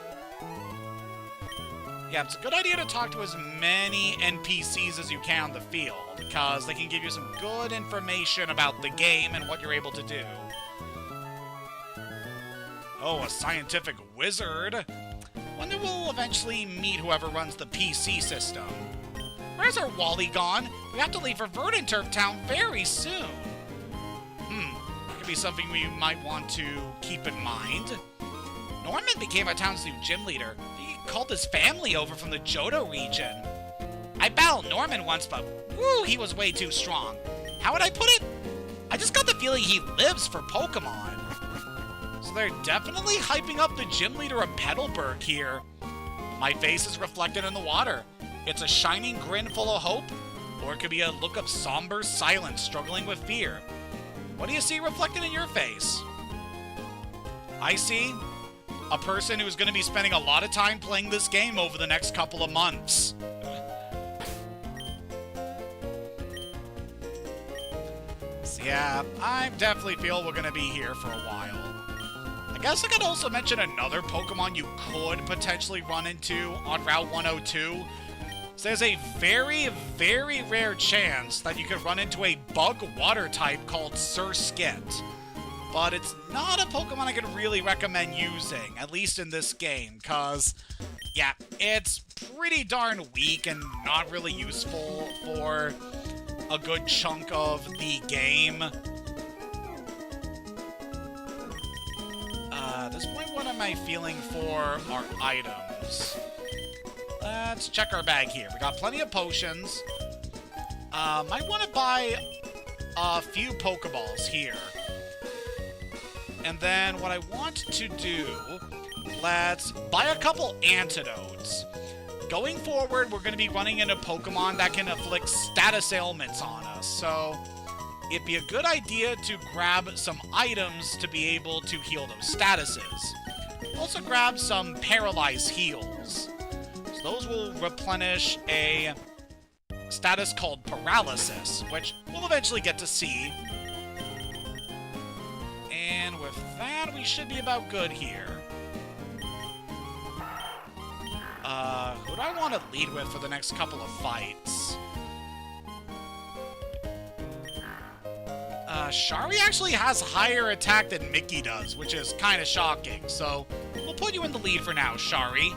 Yeah, it's a good idea to talk to as many NPCs as you can on the field, because they can give you some good information about the game and what you're able to do. Oh, a scientific wizard. Wonder we'll eventually meet whoever runs the PC system. Where's our Wally gone? We have to leave for Verdanturf Town very soon. Could be something we might want to keep in mind. Norman became our town's new gym leader. He called his family over from the Johto region. I battled Norman once, but woo, he was way too strong. How would I put it? I just got the feeling he lives for Pokemon. So they're definitely hyping up the gym leader of Petalburg here. My face is reflected in the water. It's a shining grin full of hope, or it could be a look of somber silence struggling with fear. What do you see reflected in your face? I see a person who's going to be spending a lot of time playing this game over the next couple of months. So yeah, I definitely feel we're going to be here for a while. I guess I could also mention another Pokemon you could potentially run into on Route 102. So there's a very, very rare chance that you could run into a bug water type called Surskit. But it's not a Pokemon I could really recommend using, at least in this game, because, yeah, it's pretty darn weak and not really useful for a good chunk of the game. At this point, what am I feeling for our items? Let's check our bag here. We got plenty of potions. Might want to buy a few Pokeballs here. And then what I want to do, let's buy a couple antidotes. Going forward, we're going to be running into Pokemon that can inflict status ailments on us. So it'd be a good idea to grab some items to be able to heal those statuses. Also grab some Paralyze heals. So those will replenish a status called Paralysis, which we'll eventually get to see. And with that, we should be about good here. Who do I want to lead with for the next couple of fights? Shari actually has higher attack than Mickey does, which is kind of shocking. So we'll put you in the lead for now, Shari.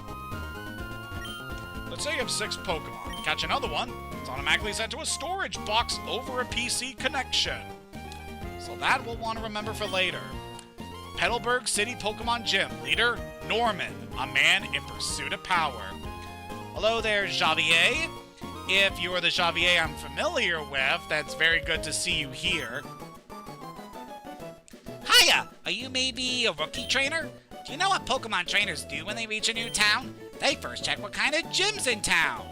Let's say you have 6 Pokemon. Catch another one, it's automatically sent to a storage box over a PC connection. So that we'll want to remember for later. Petalburg City Pokemon Gym. Leader, Norman, a man in pursuit of power. Hello there, Javier. If you are the Javier I'm familiar with, that's very good to see you here. Hiya! Are you maybe a rookie trainer? Do you know what Pokemon trainers do when they reach a new town? They first check what kind of gym's in town.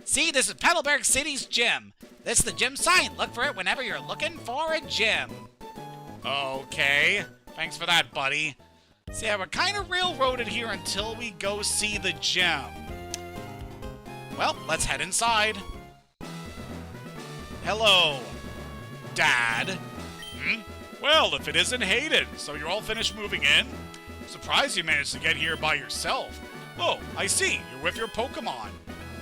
See, this is Petalburg City's gym. This is the gym sign. Look for it whenever you're looking for a gym. Okay. Thanks for that, buddy. So yeah, we're kind of railroaded here until we go see the gym. Well, let's head inside. Hello, Dad. Well, if it isn't Hayden, so you're all finished moving in? Surprised you managed to get here by yourself. Oh, I see. You're with your Pokémon.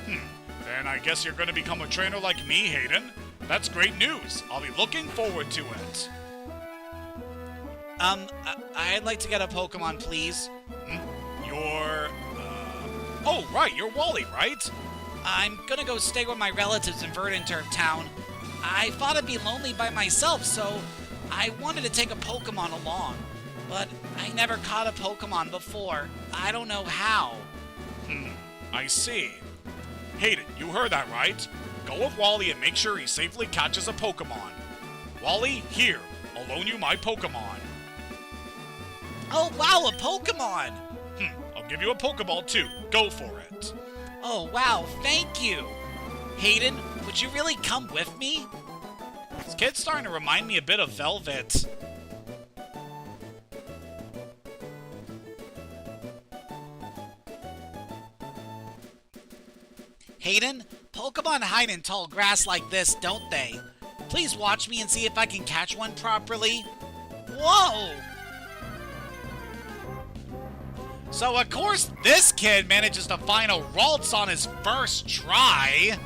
Then I guess you're going to become a trainer like me, Hayden. That's great news. I'll be looking forward to it. I'd like to get a Pokémon, please. You're, Oh, right, you're Wally, right? I'm gonna go stay with my relatives in Verdant Town. I thought I'd be lonely by myself, so I wanted to take a Pokémon along. But I never caught a Pokémon before. I don't know how. I see. Hayden, you heard that right? Go with Wally and make sure he safely catches a Pokémon. Wally, here, I'll loan you my Pokémon. Oh, wow, a Pokémon! I'll give you a Pokéball too. Go for it. Oh, wow, thank you! Hayden, would you really come with me? This kid's starting to remind me a bit of Velvet. Hayden, Pokemon hide in tall grass like this, don't they? Please watch me and see if I can catch one properly. Whoa! So, of course, this kid manages to find a Ralts on his first try.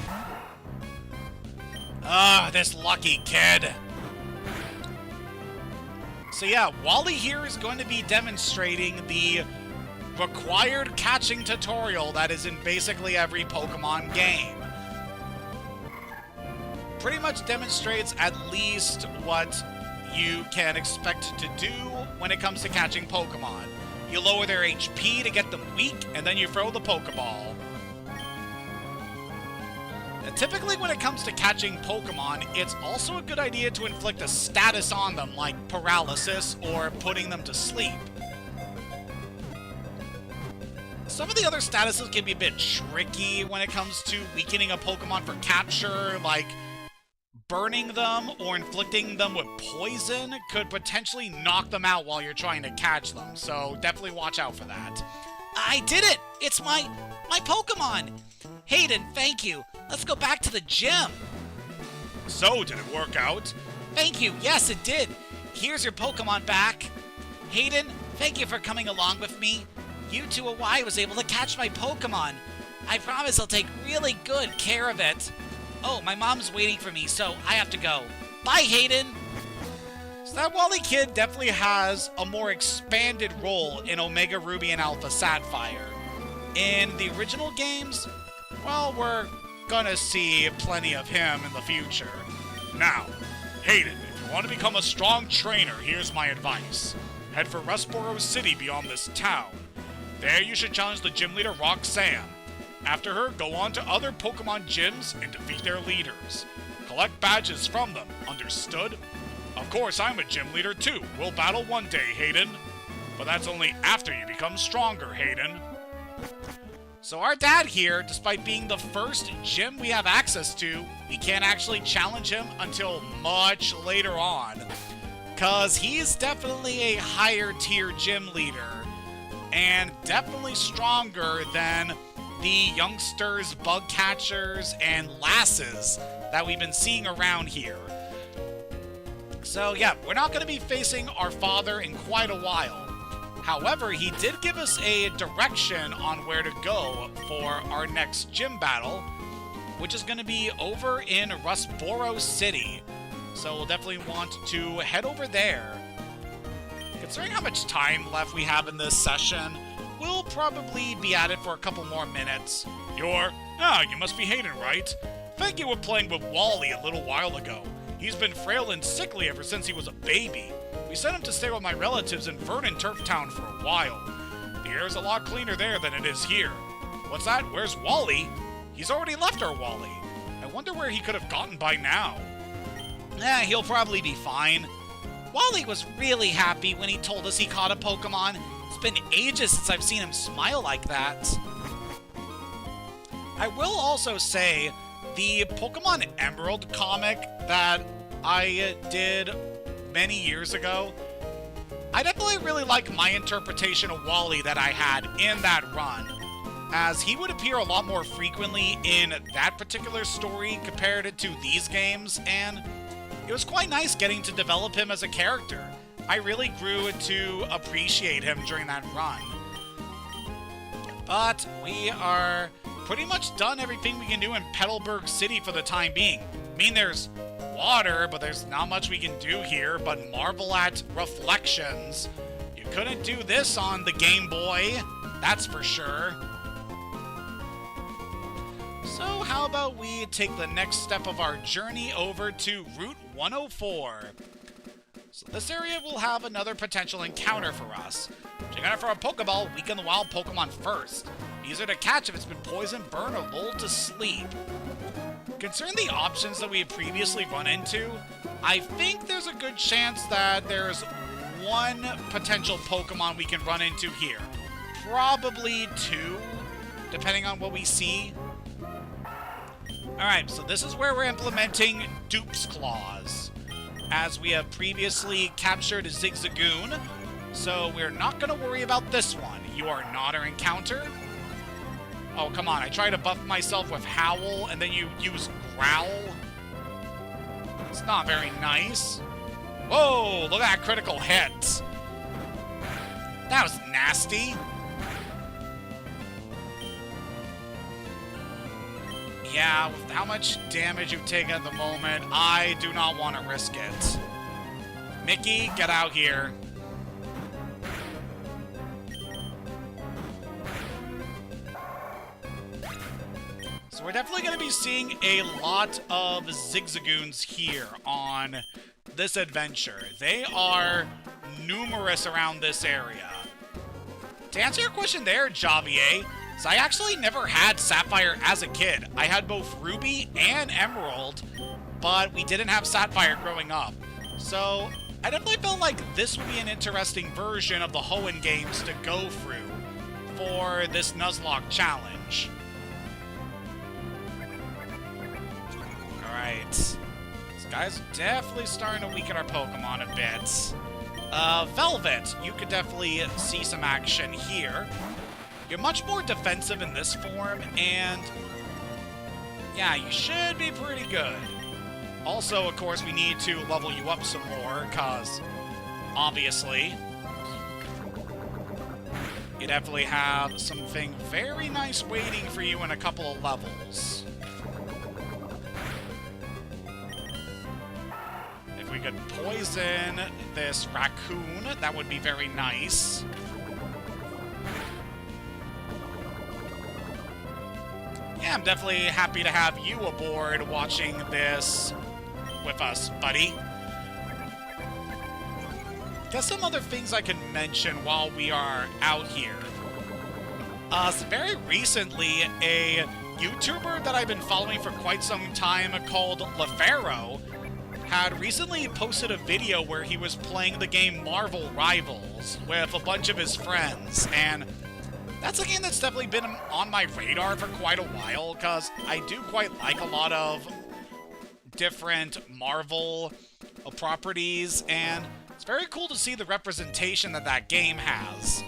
This lucky kid. So yeah, Wally here is going to be demonstrating the required catching tutorial that is in basically every Pokemon game. Pretty much demonstrates at least what you can expect to do when it comes to catching Pokemon. You lower their HP to get them weak, and then you throw the Pokeball. And typically when it comes to catching Pokemon, it's also a good idea to inflict a status on them, like paralysis or putting them to sleep. Some of the other statuses can be a bit tricky when it comes to weakening a Pokemon for capture, like burning them or inflicting them with poison could potentially knock them out while you're trying to catch them, so definitely watch out for that. I did it! It's my Pokemon! Hayden, thank you. Let's go back to the gym. So, did it work out? Thank you. Yes, it did. Here's your Pokemon back. Hayden, thank you for coming along with me. You 2OY was able to catch my Pokemon. I promise I'll take really good care of it. Oh, my mom's waiting for me, so I have to go. Bye, Hayden! So that Wally kid definitely has a more expanded role in Omega Ruby and Alpha Sapphire. In the original games, well, we're gonna see plenty of him in the future. Now, Hayden, if you want to become a strong trainer, here's my advice. Head for Rustboro City beyond this town. There you should challenge the gym leader Roxanne. After her, go on to other Pokemon gyms and defeat their leaders. Collect badges from them, understood? Of course, I'm a gym leader too. We'll battle one day, Hayden. But that's only after you become stronger, Hayden. So our dad here, despite being the first gym we have access to, we can't actually challenge him until much later on. Cause he's definitely a higher tier gym leader. And definitely stronger than the youngsters, bug catchers, and lasses that we've been seeing around here. So yeah, we're not going to be facing our father in quite a while. However, he did give us a direction on where to go for our next gym battle, which is going to be over in Rustboro City. So we'll definitely want to head over there. Considering how much time left we have in this session, we'll probably be at it for a couple more minutes. You must be Hayden, right? Thank you for playing with Wally a little while ago. He's been frail and sickly ever since he was a baby. We sent him to stay with my relatives in Verdant Town for a while. The air's a lot cleaner there than it is here. What's that? Where's Wally? He's already left our Wally. I wonder where he could have gotten by now. He'll probably be fine. Wally was really happy when he told us he caught a Pokemon. It's been ages since I've seen him smile like that. I will also say, the Pokemon Emerald comic that I did many years ago, I definitely really like my interpretation of Wally that I had in that run. as he would appear a lot more frequently in that particular story compared to these games, and it was quite nice getting to develop him as a character. I really grew to appreciate him during that run. But we are pretty much done everything we can do in Petalburg City for the time being. I mean, there's water, but there's not much we can do here but marvel at reflections. You couldn't do this on the Game Boy, that's for sure. So how about we take the next step of our journey over to Route 104. So this area will have another potential encounter for us. Check out for a Pokeball, weaken the wild Pokemon first. Easier to catch if it's been poisoned, burned, or lulled to sleep. Considering the options that we have previously run into, I think there's a good chance that there's one potential Pokemon we can run into here. Probably two, depending on what we see. Alright, so this is where we're implementing Dupes Clause, as we have previously captured Zigzagoon, so we're not going to worry about this one. You are not our encounter. Oh, come on, I try to buff myself with Howl, and then you use Growl. It's not very nice. Whoa, look at that critical hit. That was nasty. Yeah, with how much damage you've taken at the moment, I do not want to risk it. Mickey, get out here. So we're definitely going to be seeing a lot of Zigzagoons here on this adventure. They are numerous around this area. To answer your question there, Javier, so I actually never had Sapphire as a kid. I had both Ruby and Emerald, but we didn't have Sapphire growing up. So I definitely felt like this would be an interesting version of the Hoenn games to go through for this Nuzlocke challenge. Alright. These guys are definitely starting to weaken our Pokemon a bit. Velvet, you could definitely see some action here. You're much more defensive in this form, and yeah, you should be pretty good. Also, of course, we need to level you up some more, because obviously you definitely have something very nice waiting for you in a couple of levels. If we could poison this raccoon, that would be very nice. Yeah, I'm definitely happy to have you aboard watching this with us, buddy. Guess some other things I can mention while we are out here. So very recently, a YouTuber that I've been following for quite some time called LaFaro had recently posted a video where he was playing the game Marvel Rivals with a bunch of his friends, and that's a game that's definitely been on my radar for quite a while, because I do quite like a lot of different Marvel properties, and it's very cool to see the representation that that game has.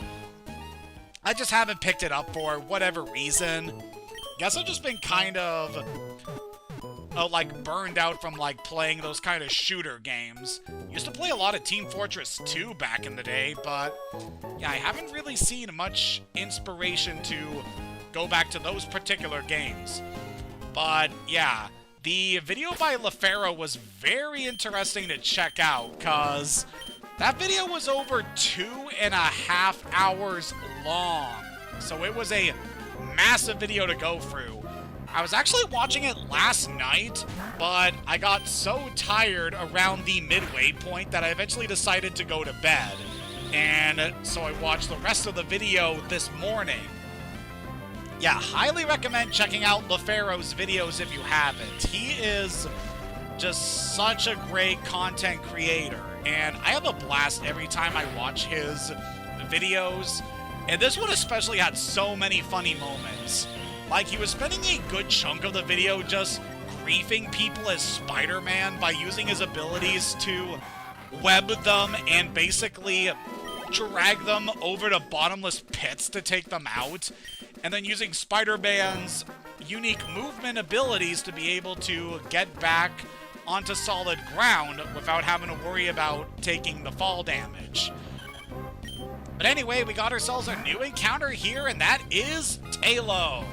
I just haven't picked it up for whatever reason. Guess I've just been kind of like burned out from like playing those kind of shooter games. Used to play a lot of Team Fortress 2 back in the day, but yeah, I haven't really seen much inspiration to go back to those particular games. But yeah, the video by LaFaro was very interesting to check out, because that video was over 2.5 hours long. So it was a massive video to go through. I was actually watching it last night, but I got so tired around the midway point that I eventually decided to go to bed. And so I watched the rest of the video this morning. Yeah, highly recommend checking out LaFaro's videos if you haven't. He is just such a great content creator, and I have a blast every time I watch his videos. And this one especially had so many funny moments. Like, he was spending a good chunk of the video just griefing people as Spider-Man by using his abilities to web them and basically drag them over to bottomless pits to take them out. and then using Spider-Man's unique movement abilities to be able to get back onto solid ground without having to worry about taking the fall damage. But anyway, we got ourselves a new encounter here, and that is Tailo.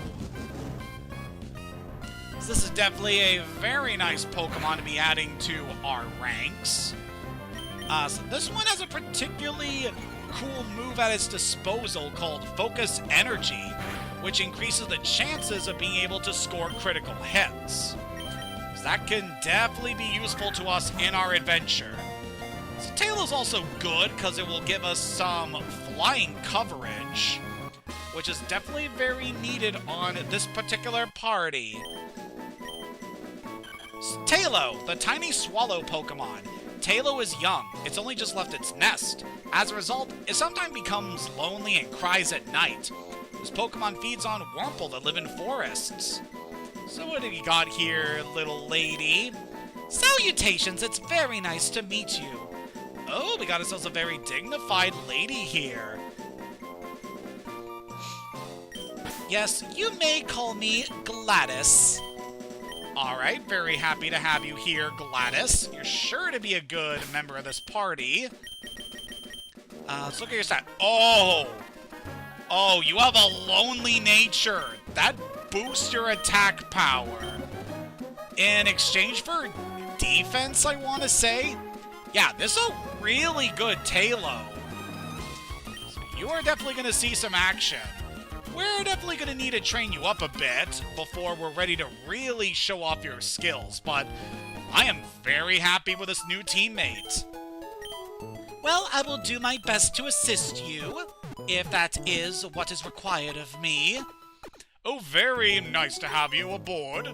So this is definitely a very nice Pokemon to be adding to our ranks. So this one has a particularly cool move at its disposal called Focus Energy, which increases the chances of being able to score critical hits. So that can definitely be useful to us in our adventure. So Tailo's also good because it will give us some flying coverage, which is definitely very needed on this particular party. Tailo, the tiny swallow Pokemon. Tailo is young. It's only just left its nest. As a result, it sometimes becomes lonely and cries at night. This Pokemon feeds on Wurmple that live in forests. So what have you got here, little lady? Salutations, it's very nice to meet you. Oh, we got ourselves a very dignified lady here. Yes, you may call me Gladys. Alright, very happy to have you here, Gladys. You're sure to be a good member of this party. Let's look at your stat. Oh! Oh, you have a lonely nature. That boosts your attack power. In exchange for defense, I want to say. Yeah, this is a really good Tailo. So you are definitely going to see some action. We're definitely going to need to train you up a bit before we're ready to really show off your skills, but I am very happy with this new teammate. Well, I will do my best to assist you, if that is what is required of me. Oh, very nice to have you aboard.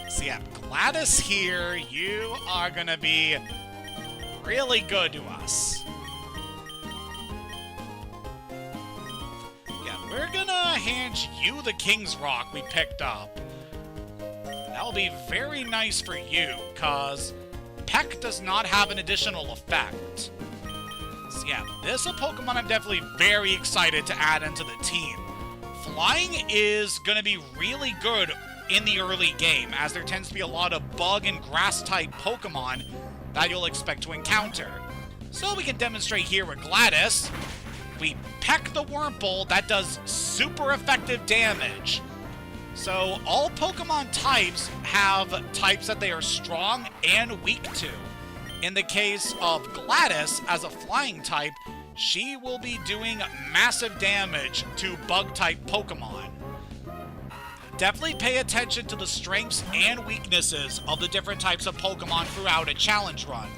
So yeah, Gladys here, you are gonna be really good to us. Yeah, we're gonna hand you the King's Rock we picked up. That'll be very nice for you, cause Peck does not have an additional effect. So yeah, this is a Pokemon I'm definitely very excited to add into the team. Flying is gonna be really good in the early game, as there tends to be a lot of bug and grass-type Pokemon that you'll expect to encounter. So we can demonstrate here with Gladys. We peck the Wurmple, that does super effective damage. So all Pokemon types have types that they are strong and weak to. In the case of Gladys, as a flying type, she will be doing massive damage to bug-type Pokemon. Definitely pay attention to the strengths and weaknesses of the different types of Pokemon throughout a challenge run,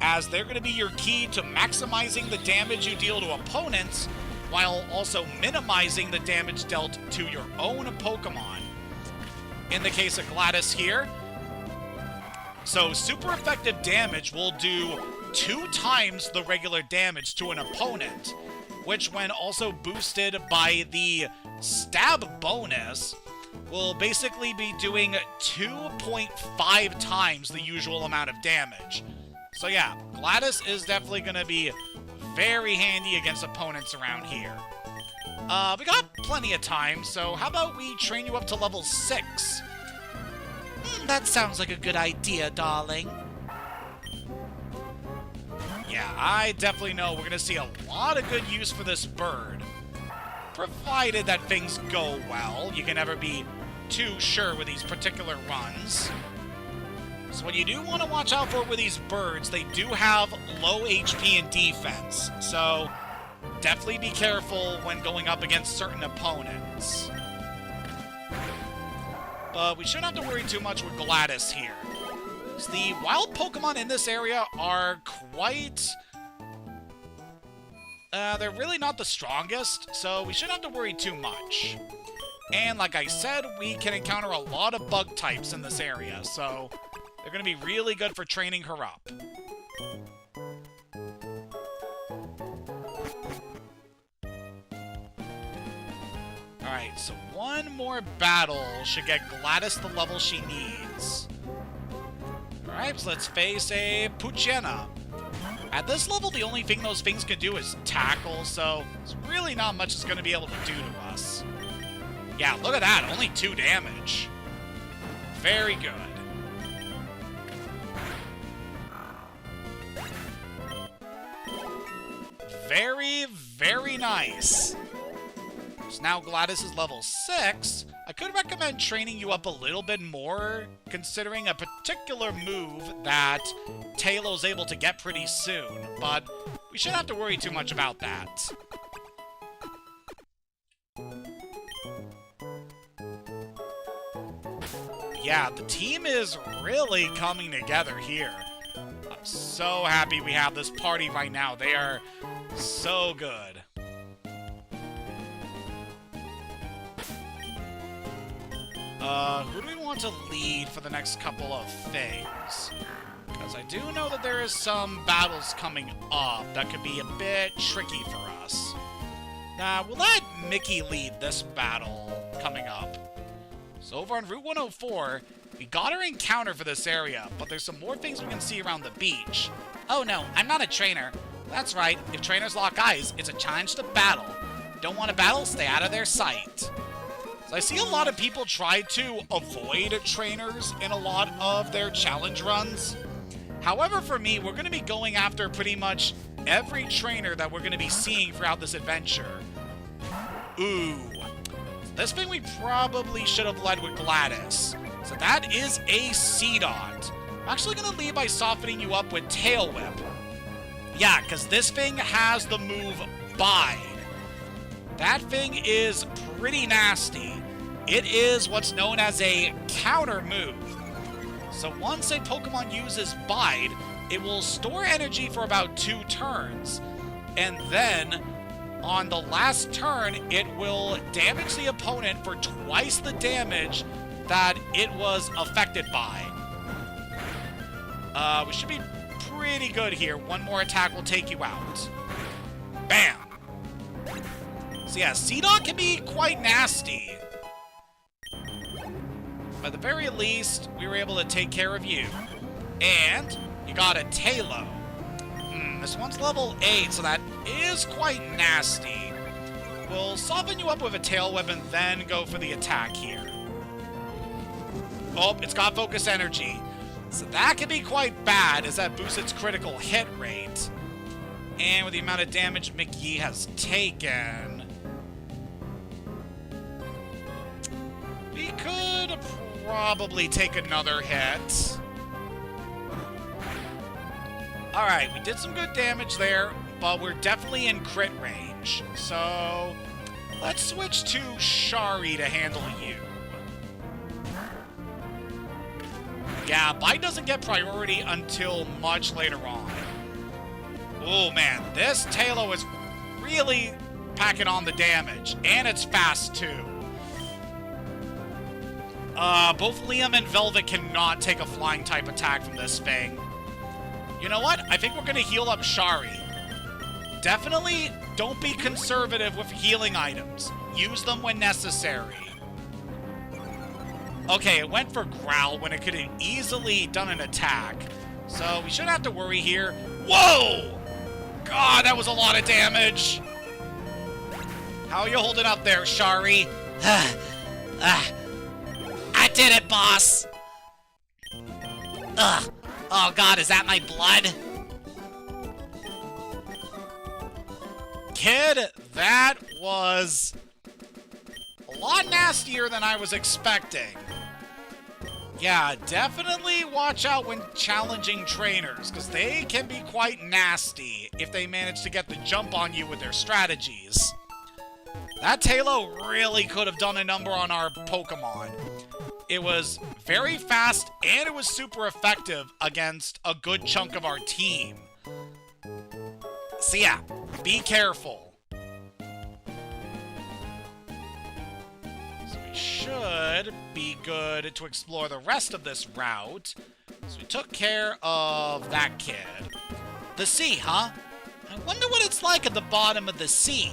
as they're going to be your key to maximizing the damage you deal to opponents, while also minimizing the damage dealt to your own Pokemon. In the case of Gladys here, so super effective damage will do 2 times the regular damage to an opponent, which when also boosted by the stab bonus, will basically be doing 2.5 times the usual amount of damage. So yeah, Gladys is definitely going to be very handy against opponents around here. We got plenty of time, so how about we train you up to level 6? That sounds like a good idea, darling. Yeah, I definitely know we're going to see a lot of good use for this bird. Provided that things go well. You can never be too sure with these particular runs. So what you do want to watch out for with these birds, they do have low HP and defense. So definitely be careful when going up against certain opponents. But we shouldn't have to worry too much with Gladys here. So the wild Pokemon in this area are quite... they're really not the strongest, so we shouldn't have to worry too much. And like I said, we can encounter a lot of bug types in this area, so they're going to be really good for training her up. Alright, so one more battle should get Gladys the level she needs. Alright, so let's face a Poochyena. At this level, the only thing those things can do is tackle, so it's really not much it's going to be able to do to us. Yeah, look at that. Only 2 damage. Very good. Very, very nice. So now Gladys is level 6. I could recommend training you up a little bit more, considering a particular move that Tailow's able to get pretty soon, but we shouldn't have to worry too much about that. Yeah, the team is really coming together here. I'm so happy we have this party right now. They are so good. Who do we want to lead for the next couple of things? Because I do know that there is some battles coming up that could be a bit tricky for us. We'll let Mickey lead this battle coming up. So over on Route 104, we got our encounter for this area, but there's some more things we can see around the beach. Oh no, I'm not a trainer. That's right, if trainers lock eyes, it's a challenge to battle. Don't want to battle? Stay out of their sight. So I see a lot of people try to avoid trainers in a lot of their challenge runs. However, for me, we're going to be going after pretty much every trainer that we're going to be seeing throughout this adventure. Ooh. This thing we probably should have led with Gladys. So that is a C-Dot. I'm actually going to lead by softening you up with Tail Whip. Yeah, because this thing has the move Bide. That thing is pretty nasty. It is what's known as a counter move. So once a Pokemon uses Bide, it will store energy for about 2 turns. And then, on the last turn, it will damage the opponent for twice the damage that it was affected by. We should be pretty good here. One more attack will take you out. Bam! So yeah, C-Dot can be quite nasty. But at the very least, we were able to take care of you. And you got a Taillow. This one's level 8, so that is quite nasty. We'll soften you up with a Tail Whip and then go for the attack here. Oh, it's got Focus Energy. So that can be quite bad, as that boosts its critical hit rate. And with the amount of damage Mickey has taken, we could probably take another hit. Alright, we did some good damage there, but we're definitely in crit range. So, let's switch to Shari to handle you. Yeah, Bite doesn't get priority until much later on. Oh man, this Taillow is really packing on the damage, and it's fast too. Both Liam and Velvet cannot take a flying type attack from this thing. You know what? I think we're going to heal up Shari. Definitely don't be conservative with healing items. Use them when necessary. Okay, it went for Growl when it could have easily done an attack. So we shouldn't have to worry here. Whoa! God, that was a lot of damage. How are you holding up there, Shari? I did it, boss! Ugh! Oh god, is that my blood? Kid, that was a lot nastier than I was expecting. Yeah, definitely watch out when challenging trainers, because they can be quite nasty if they manage to get the jump on you with their strategies. That Taillow really could have done a number on our Pokemon. It was very fast, and it was super effective against a good chunk of our team. So yeah, be careful. So we should be good to explore the rest of this route. So we took care of that kid. The sea, huh? I wonder what it's like at the bottom of the sea.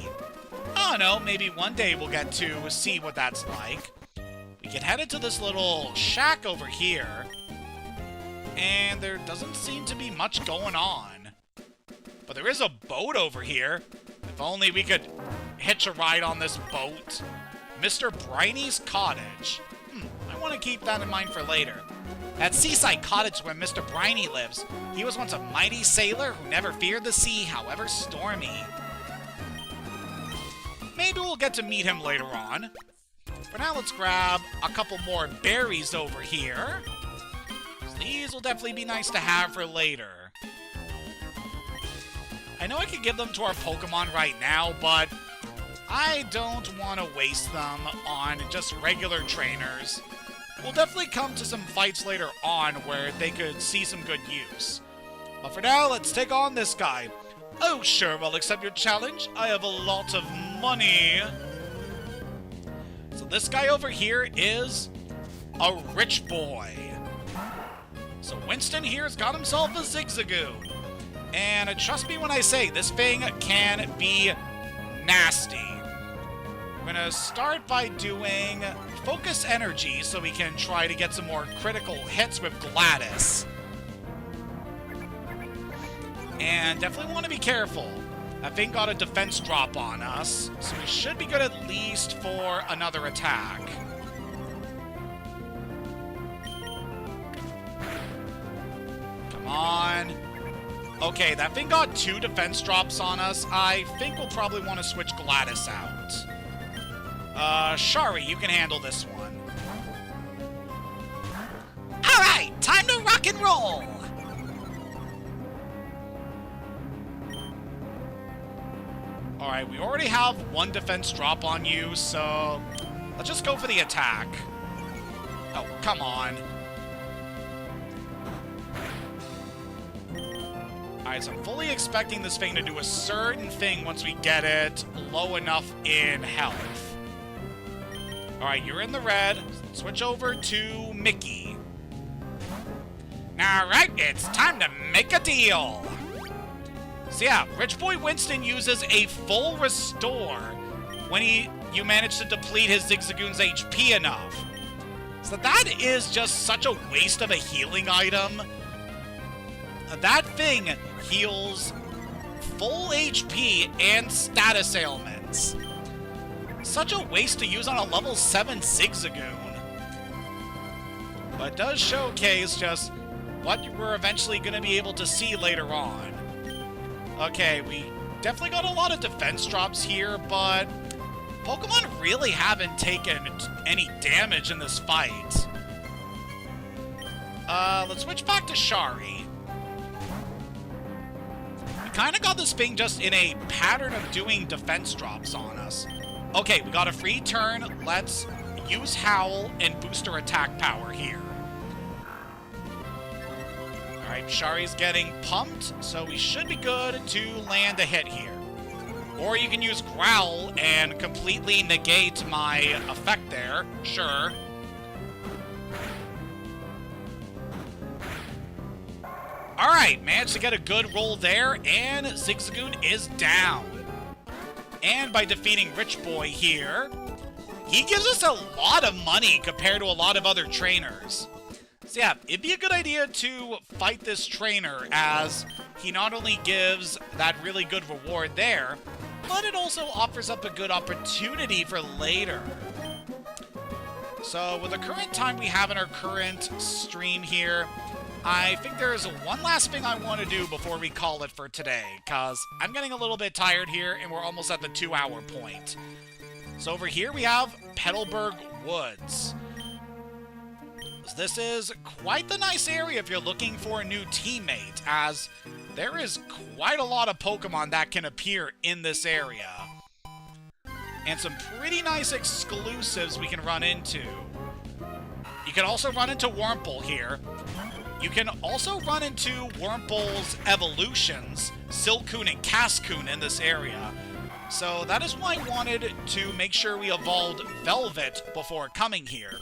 I don't know, maybe one day we'll get to see what that's like. We get headed to this little shack over here, and there doesn't seem to be much going on. But there is a boat over here. If only we could hitch a ride on this boat. Mr. Briny's Cottage. I want to keep that in mind for later. That seaside cottage where Mr. Briny lives. He was once a mighty sailor who never feared the sea, however stormy. Maybe we'll get to meet him later on. For now, let's grab a couple more berries over here. These will definitely be nice to have for later. I know I could give them to our Pokemon right now, but I don't want to waste them on just regular trainers. We'll definitely come to some fights later on where they could see some good use. But for now, let's take on this guy. Oh, sure, I'll accept your challenge. I have a lot of money. So this guy over here is a rich boy. So Winston here has got himself a Zigzagoon. And trust me when I say, this thing can be nasty. We're going to start by doing Focus Energy so we can try to get some more critical hits with Gladys. And definitely want to be careful. That thing got a defense drop on us, so we should be good at least for another attack. Come on. Okay, that thing got 2 defense drops on us. I think we'll probably want to switch Gladys out. Shari, you can handle this one. Alright, time to rock and roll! Alright, we already have 1 defense drop on you, so let's just go for the attack. Oh, come on. Alright, so I'm fully expecting this thing to do a certain thing once we get it low enough in health. Alright, you're in the red. Switch over to Mickey. Alright, it's time to make a deal. So yeah, Rich Boy Winston uses a full restore when you manage to deplete his Zigzagoon's HP enough. So that is just such a waste of a healing item. That thing heals full HP and status ailments. Such a waste to use on a level 7 Zigzagoon. But it does showcase just what we're eventually going to be able to see later on. Okay, we definitely got a lot of defense drops here, but Pokemon really haven't taken any damage in this fight. Let's switch back to Shari. We kind of got this thing just in a pattern of doing defense drops on us. Okay, we got a free turn. Let's use Howl and boost our attack power here. Alright, Shari's getting pumped, so we should be good to land a hit here. Or you can use Growl and completely negate my effect there. Sure. Alright, managed to get a good roll there, and Zigzagoon is down. And by defeating Rich Boy here, he gives us a lot of money compared to a lot of other trainers. So yeah, it'd be a good idea to fight this trainer, as he not only gives that really good reward there, but it also offers up a good opportunity for later. So with the current time we have in our current stream here, I think there's one last thing I want to do before we call it for today, because I'm getting a little bit tired here, and we're almost at the 2-hour point. So over here we have Petalburg Woods. This is quite the nice area if you're looking for a new teammate, as there is quite a lot of Pokemon that can appear in this area. And some pretty nice exclusives we can run into. You can also run into Wurmple here. You can also run into Wurmple's evolutions, Silcoon and Cascoon, in this area. So that is why I wanted to make sure we evolved Velvet before coming here.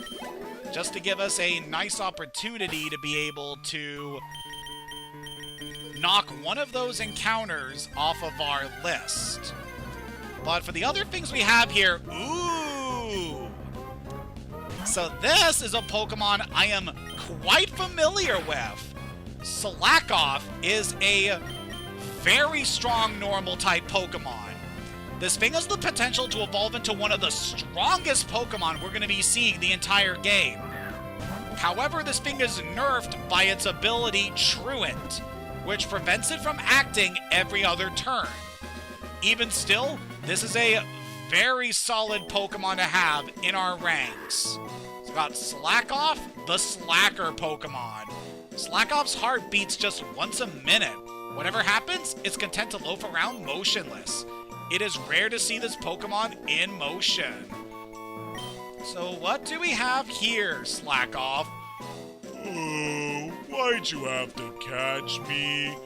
Just to give us a nice opportunity to be able to knock one of those encounters off of our list. But for the other things we have here, ooh! So this is a Pokemon I am quite familiar with. Slakoth is a very strong normal-type Pokémon. This thing has the potential to evolve into one of the strongest Pokémon we're going to be seeing the entire game. However, this thing is nerfed by its ability Truant, which prevents it from acting every other turn. Even still, this is a very solid Pokemon to have in our ranks. It's got Slack Off, the Slacker Pokemon. Slack Off's heart beats just once a minute. Whatever happens, it's content to loaf around motionless. It is rare to see this Pokemon in motion. So what do we have here, Slack Off? Oh, why'd you have to catch me?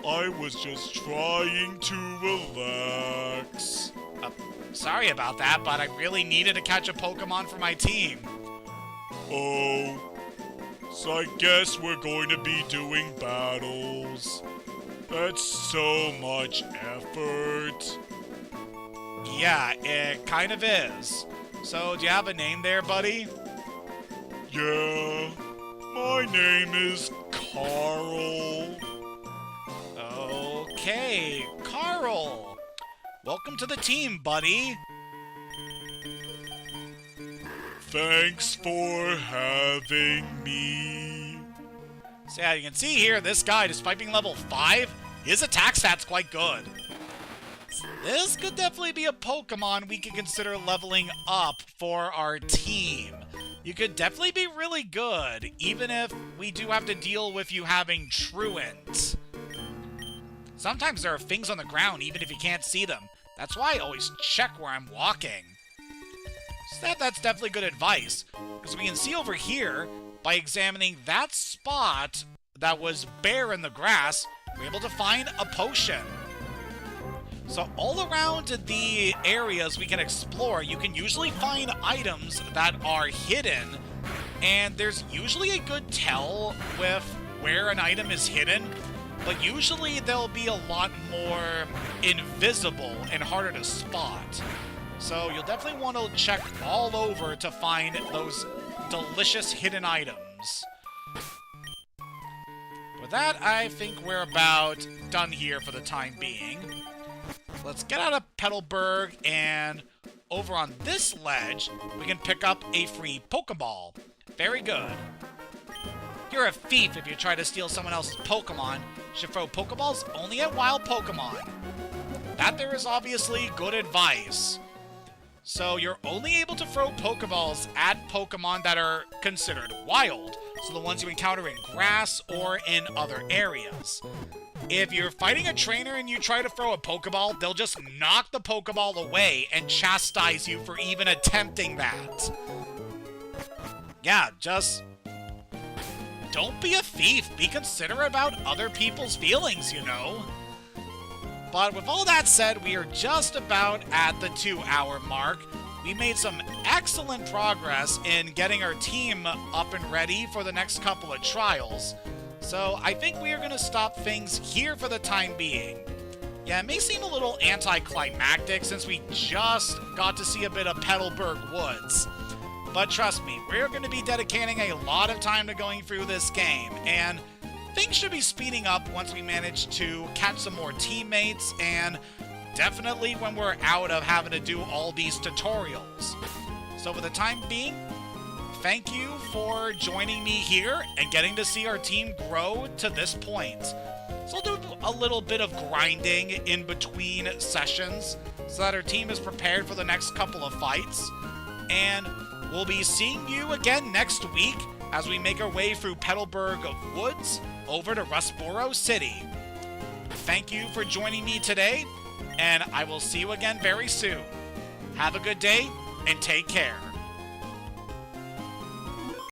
I was just trying to relax. Sorry about that, but I really needed to catch a Pokemon for my team. Oh, so I guess we're going to be doing battles. That's so much effort. Yeah, it kind of is. So, do you have a name there, buddy? Yeah, my name is Carl. Okay, Carl. Welcome to the team, buddy. Thanks for having me. So yeah, you can see here, this guy, despite being level 5, his attack stat's quite good. This could definitely be a Pokemon we could consider leveling up for our team. You could definitely be really good, even if we do have to deal with you having Truant. Sometimes there are things on the ground, even if you can't see them. That's why I always check where I'm walking. So that's definitely good advice, because we can see over here, by examining that spot that was bare in the grass, we're able to find a potion. So all around the areas we can explore, you can usually find items that are hidden, and there's usually a good tell with where an item is hidden, but usually they'll be a lot more invisible and harder to spot. So you'll definitely want to check all over to find those delicious hidden items. With that, I think we're about done here for the time being. Let's get out of Petalburg, and over on this ledge, we can pick up a free Pokeball. Very good. You're a thief if you try to steal someone else's Pokemon. You should throw Pokeballs only at wild Pokemon. That there is obviously good advice. So you're only able to throw Pokeballs at Pokemon that are considered wild, so the ones you encounter in grass or in other areas. If you're fighting a trainer and you try to throw a Pokeball, they'll just knock the Pokeball away and chastise you for even attempting that. Yeah, just don't be a thief. Be considerate about other people's feelings, you know. But with all that said, we are just about at the 2-hour mark. We made some excellent progress in getting our team up and ready for the next couple of trials. So I think we are going to stop things here for the time being. Yeah, it may seem a little anticlimactic since we just got to see a bit of Petalburg Woods. But trust me, we're going to be dedicating a lot of time to going through this game, and things should be speeding up once we manage to catch some more teammates, and definitely when we're out of having to do all these tutorials. So for the time being, thank you for joining me here and getting to see our team grow to this point. So I'll do a little bit of grinding in between sessions so that our team is prepared for the next couple of fights. And we'll be seeing you again next week as we make our way through Petalburg Woods over to Rustboro City. Thank you for joining me today, and I will see you again very soon. Have a good day, and take care.